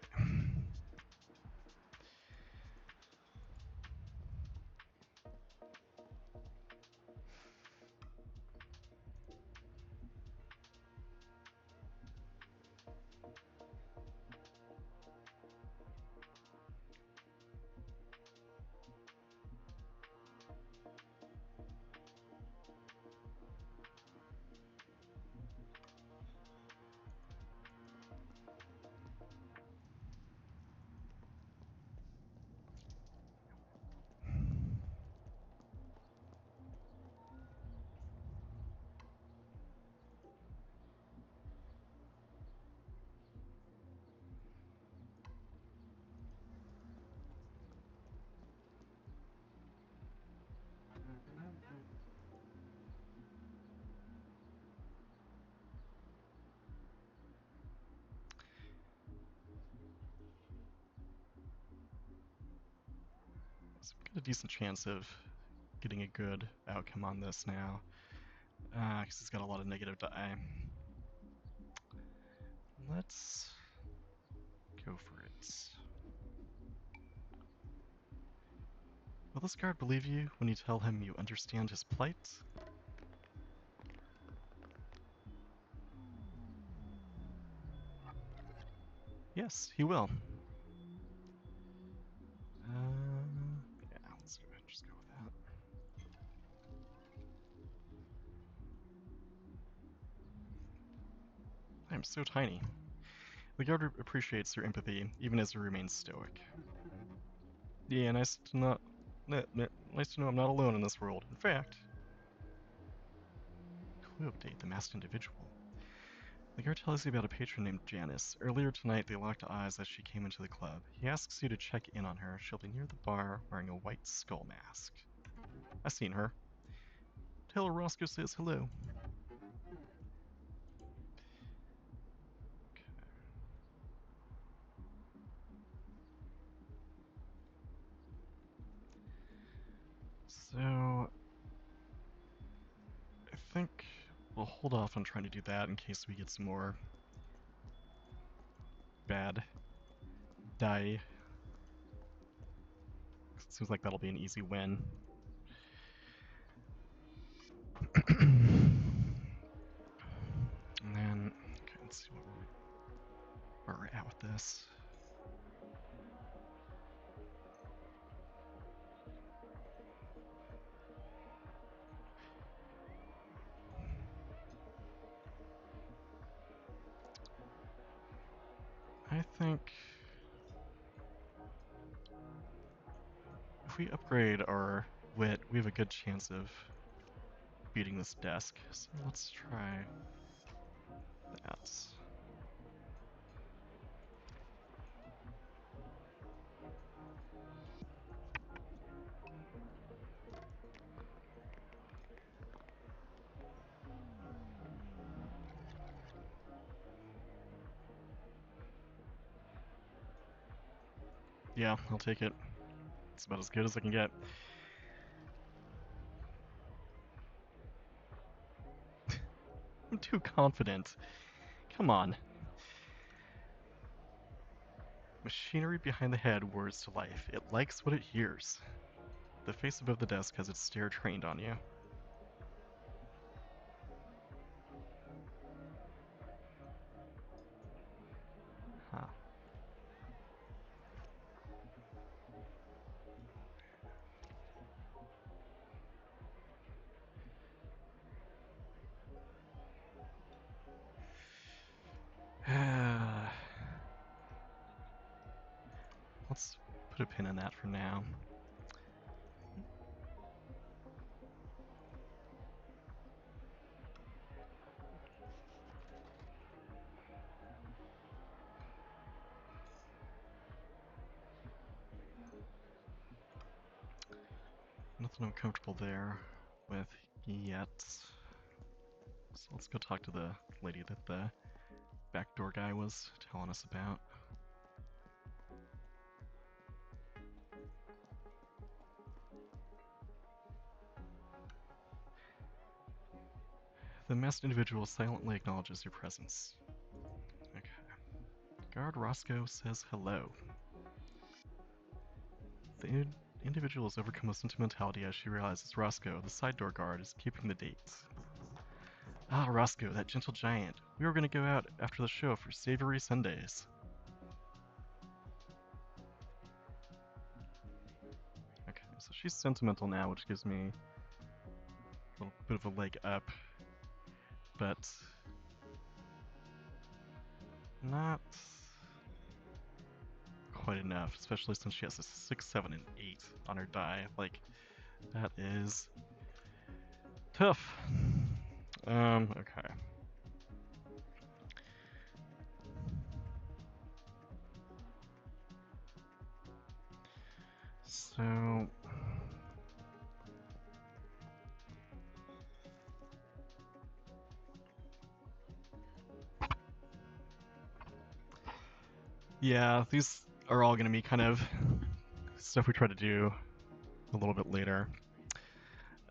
So we've got a decent chance of getting a good outcome on this now. Because it's got a lot of negative die. Let's go for it. Will this guard believe you when you tell him you understand his plight? Yes, he will. Yeah, let's go ahead and just go with that. I am so tiny. The guard appreciates your empathy, even as he remains stoic. Yeah, nice to not. Nice to know I'm not alone in this world. In fact, clue update: the masked individual. The guard tells you about a patron named Janice. Earlier tonight, they locked eyes as she came into the club. He asks you to check in on her. She'll be near the bar wearing a white skull mask. I've seen her. Tell her Roscoe says hello. Okay. So, I think we'll hold off on trying to do that in case we get some more bad die. It seems like that'll be an easy win. And then, okay, where we're at with this. I think if we upgrade our wit, we have a good chance of beating this desk. So let's try that. Yeah, I'll take it. It's about as good as I can get. I'm too confident. Come on. Machinery behind the head whirs to life. It likes what it hears. The face above the desk has its stare trained on you. Huh. Let's put a pin in that for now. Nothing I'm comfortable there with yet. So let's go talk to the lady that the backdoor guy was telling us about. The masked individual silently acknowledges your presence. Okay. Guard Roscoe says hello. The individual is overcome with sentimentality as she realizes Roscoe, the side door guard, is keeping the dates. Ah, Roscoe, that gentle giant. We were going to go out after the show for savory Sundays. Okay, so she's sentimental now, which gives me a little bit of a leg up, but not quite enough, especially since she has a 6, 7, and 8 on her die. Like, that is tough. Okay. So, yeah, these are all going to be kind of stuff we try to do a little bit later.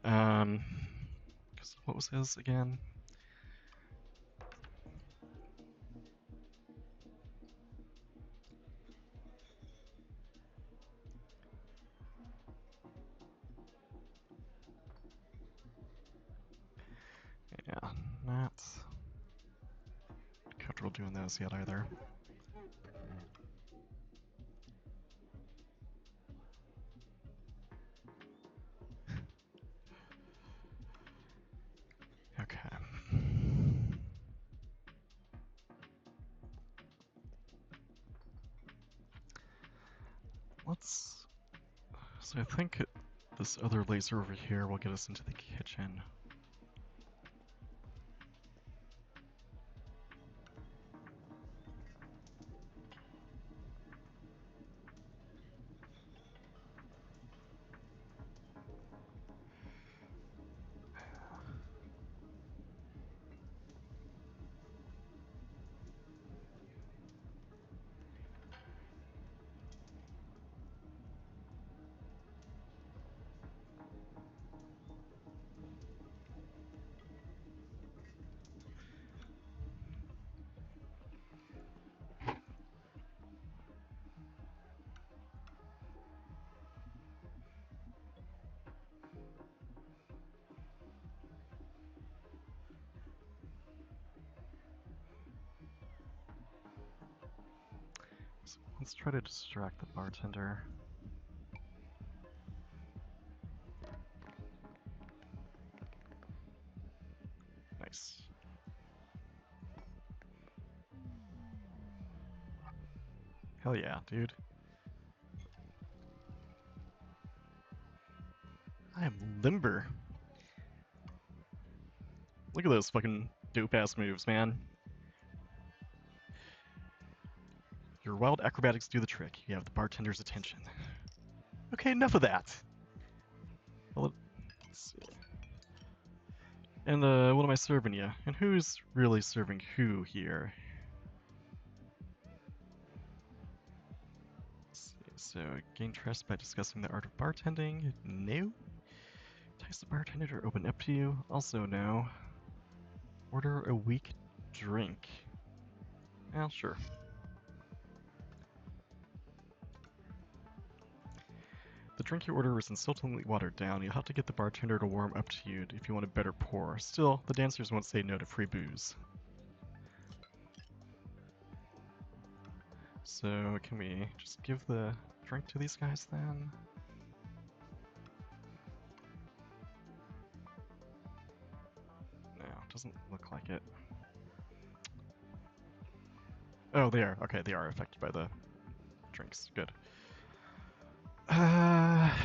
'Cause what was his again? Yeah, not comfortable doing those yet either. Okay. Let's. So I think this other laser over here will get us into the kitchen. Let's try to distract the bartender. Nice. Hell yeah, dude. I am limber. Look at those fucking dope-ass moves, man. Your wild acrobatics do the trick. You have the bartender's attention. Okay, enough of that. Well, let's see. And what am I serving you? And who's really serving who here? Let's see. So, gain trust by discussing the art of bartending. No. Entice the bartender to open up to you. Also no. Order a weak drink. Well, sure. The drink you order is insultingly watered down. You'll have to get the bartender to warm up to you if you want a better pour. Still, the dancers won't say no to free booze. So, can we just give the drink to these guys then? No, doesn't look like it. Oh, they are. Okay, they are affected by the drinks. Good. Gosh.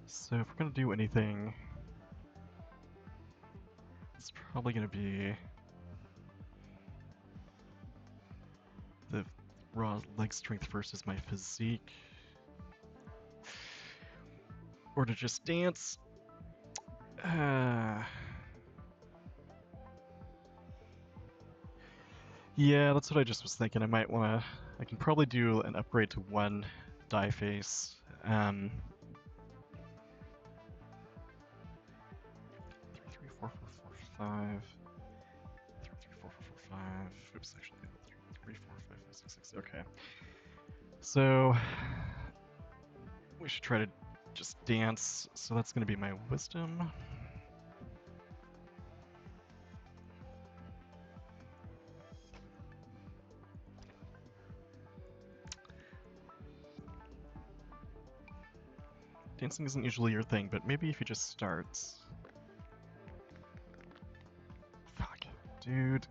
So if we're gonna do anything, it's probably gonna be the raw leg strength versus my physique. Or to just dance. Yeah, that's what I just was thinking. I might want to... I can probably do an upgrade to one die face. 3, 3, 4, 4, 4, 5. 3, 3, 4, 4, 4, 5. Oops, actually, 3, 4, 5, 6, 6. Okay. So... we should try to just dance. So that's going to be my wisdom. Dancing isn't usually your thing, but maybe if you just start. Fuck. Dude.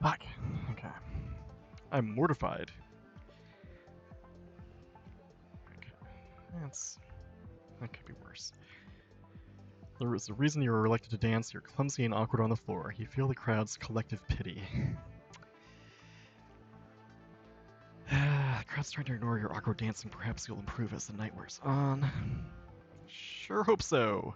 Fuck. Okay. I'm mortified. Okay. That could be worse. There is a reason you were elected to dance. You're clumsy and awkward on the floor. You feel the crowd's collective pity. The crowd's trying to ignore your awkward dancing. Perhaps you'll improve as the night wears on. Sure hope so.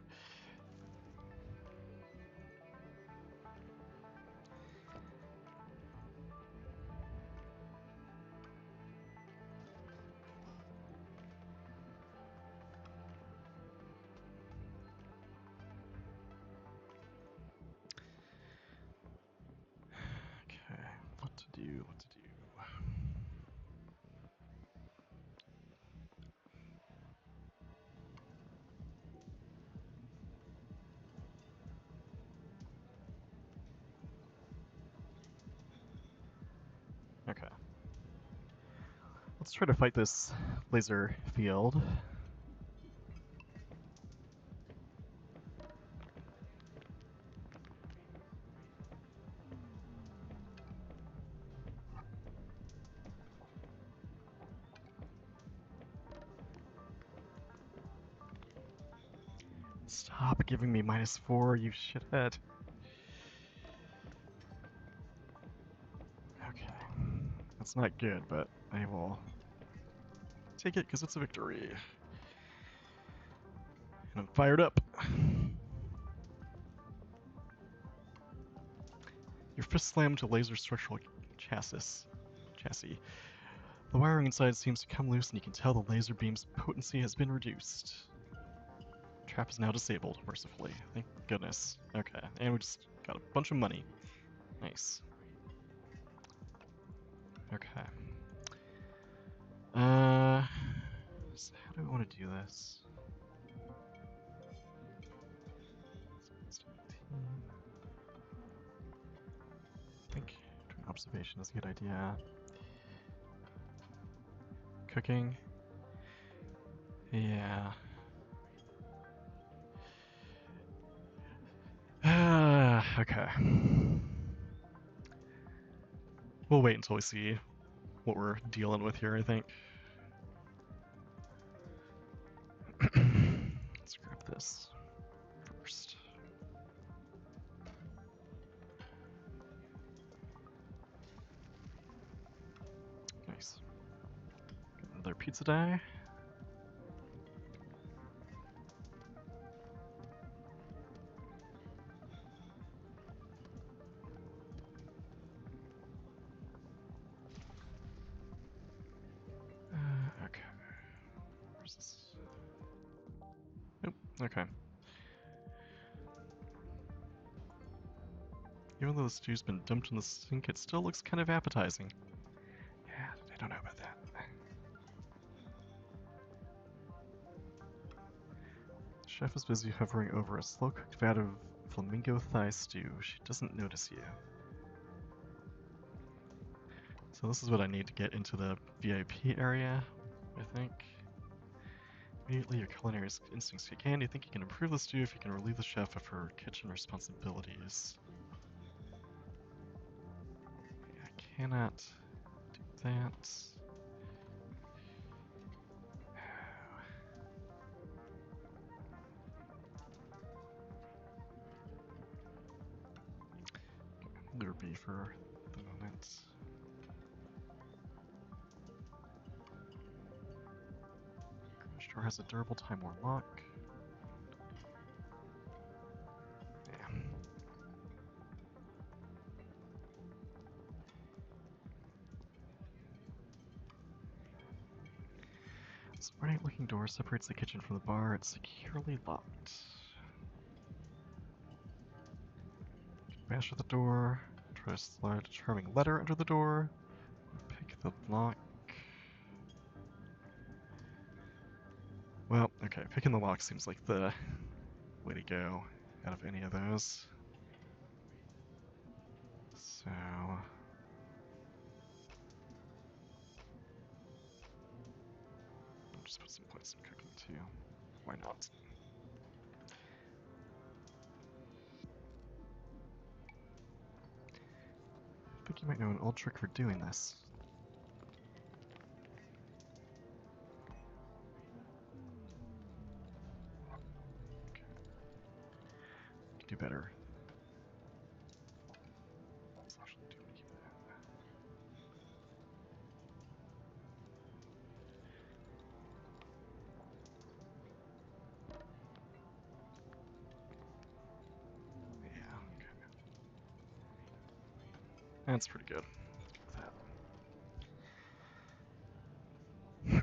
Okay, what to do, what to do. Okay. Let's try to fight this laser field. Stop giving me -4, you shithead. Okay. That's not good, but I will take it because it's a victory. And I'm fired up. purpose slammed to laser structural chassis. The wiring inside seems to come loose, and you can tell the laser beam's potency has been reduced. Trap is now disabled, mercifully. Thank goodness. Okay, and we just got a bunch of money. Nice. Okay. So how do I want to do this? I think doing observation is a good idea. Cooking. Yeah. Okay. We'll wait until we see what we're dealing with here, I think. Let's grab this first. Nice. Got another pizza die. Okay. Where's this? Nope. Okay. Even though the stew's been dumped in the sink, it still looks kind of appetizing. Yeah, I don't know about that. The chef is busy hovering over a slow-cooked vat of flamingo thigh stew. She doesn't notice you. So this is what I need to get into the VIP area, I think. Immediately your culinary instincts kick in. You think you can improve the stew if you can relieve the chef of her kitchen responsibilities. I cannot do that. Lure B for the moment. Garage door has a durable time war lock. Yeah. This ornate looking door separates the kitchen from the bar. It's securely locked. Bash at the door. Try to slide a charming letter under the door. Pick the lock. Well, okay, picking the lock seems like the way to go out of any of those. So... I'll just put some points in cooking too. Why not? I think you might know an old trick for doing this. Okay. You can do better. That's pretty good. You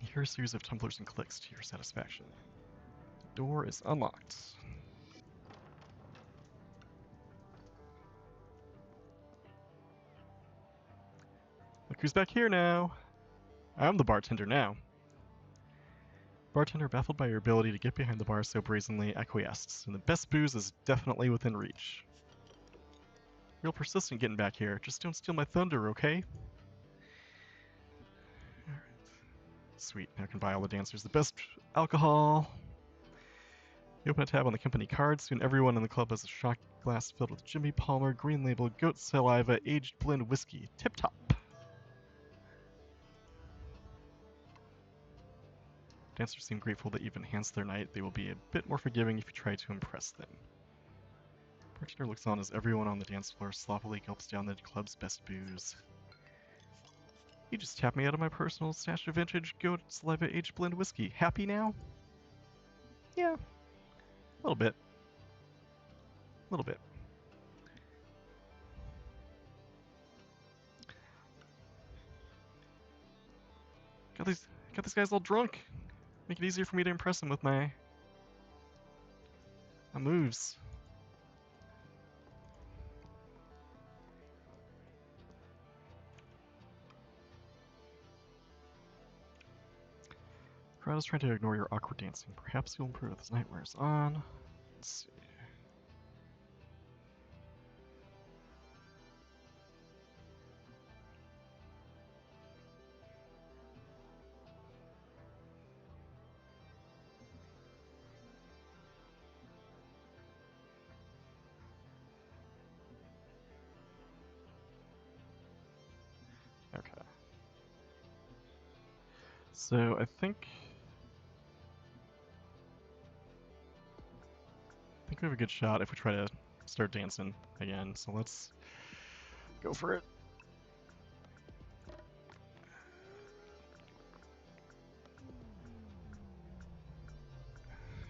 hear a series of tumblers and clicks to your satisfaction. The door is unlocked. Look who's back here now! I'm the bartender now. Bartender, baffled by your ability to get behind the bar so brazenly, acquiesced, and the best booze is definitely within reach. Real persistent getting back here. Just don't steal my thunder, okay? Alright. Sweet, now I can buy all the dancers the best alcohol. You open a tab on the company card. Soon everyone in the club has a shot glass filled with Jimmy Palmer, green label, goat saliva, aged blend whiskey. Tip top. Dancers seem grateful that you've enhanced their night. They will be a bit more forgiving if you try to impress them. Bartender looks on as everyone on the dance floor sloppily gulps down the club's best booze. You just tapped me out of my personal stash of vintage goat saliva aged blend whiskey. Happy now? Yeah. A little bit. little bit. Got these guys all drunk. Make it easier for me to impress them with my moves. Crowd is trying to ignore your awkward dancing. Perhaps you'll improve as night wears on. Let's see. Okay. So I think we have a good shot if we try to start dancing again. So let's go for it.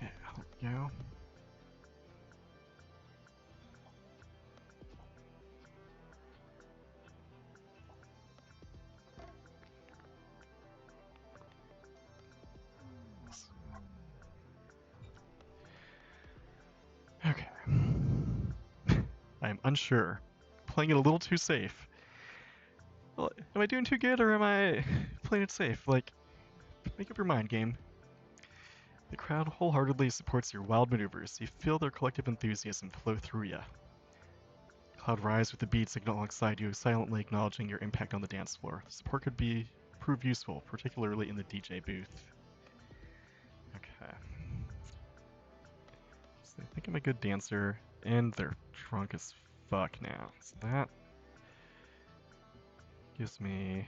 Yeah, there we go. Okay. I am unsure. Playing it a little too safe. Well, am I doing too good or am I playing it safe? Like, make up your mind, game. The crowd wholeheartedly supports your wild maneuvers. You feel their collective enthusiasm flow through you. Cloud rise with the beats alongside you, silently acknowledging your impact on the dance floor. Support could prove useful, particularly in the DJ booth. Okay. So I think I'm a good dancer, and they're drunk as fuck now. So that gives me...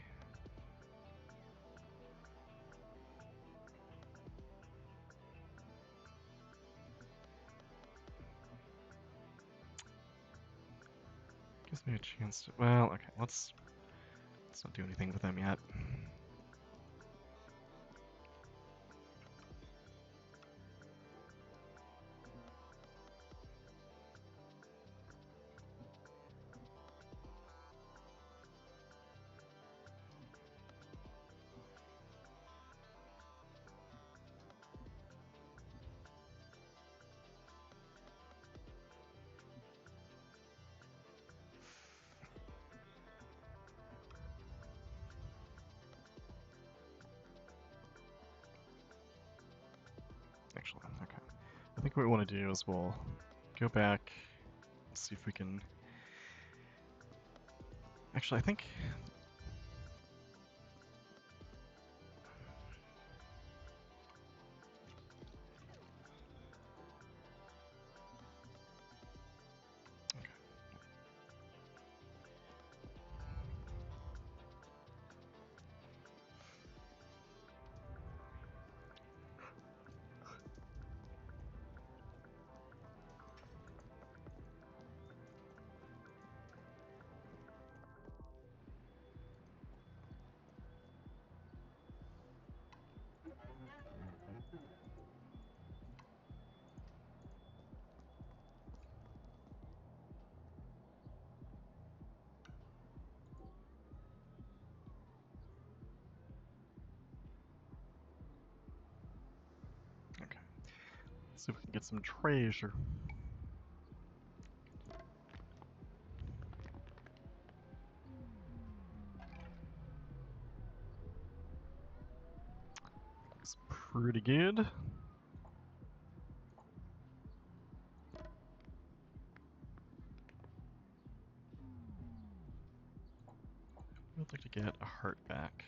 gives me a chance to... Well, okay, let's not do anything with them yet. Actually, okay. I think what we want to do is we'll go back, see if we can... Actually, I think... Okay. Okay. Let's see if we can get some treasure. Looks pretty good. I'd like to get a heart back.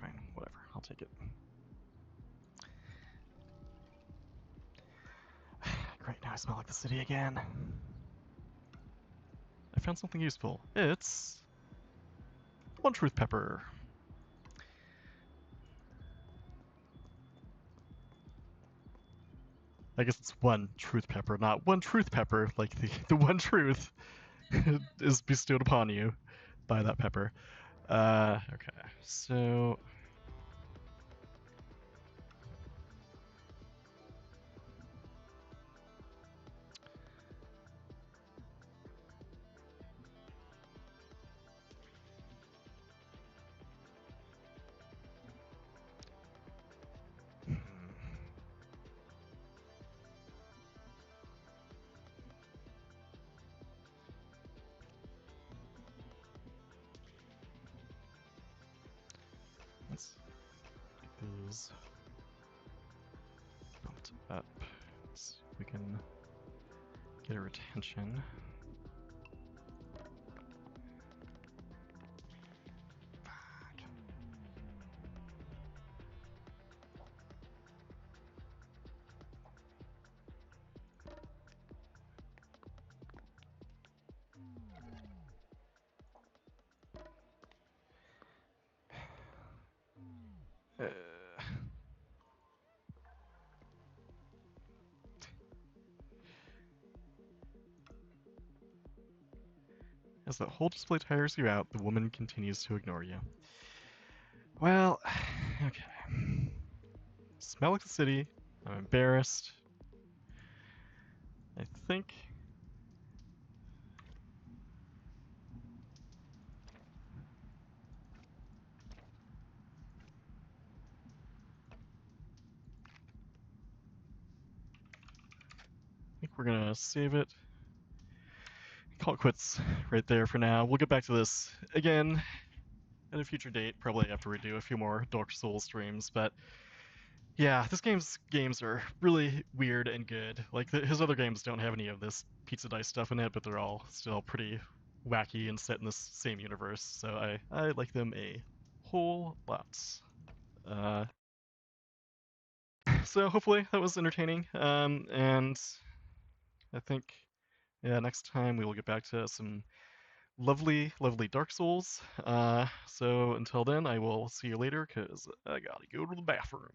Fine, whatever. I'll take it. Great, now I smell like the city again. I found something useful. It's... one truth pepper. I guess it's one truth pepper, not one truth pepper, like the one truth is bestowed upon you by that pepper. Okay, so... is bumped up. Let's see if we can get her attention. Uh, as the whole display tires you out, the woman continues to ignore you. Well, okay. Smell like the city. I'm embarrassed. I think. I think we're gonna save it. Call it quits right there for now. We'll get back to this again at a future date, probably after we do a few more Dark Souls streams. But yeah, this games are really weird and good. Like his other games don't have any of this pizza dice stuff in it, but they're all still pretty wacky and set in this same universe. So I like them a whole lot. Uh, so hopefully that was entertaining. And I think yeah, next time we will get back to some lovely, lovely Dark Souls. So until then, I will see you later because I gotta go to the bathroom.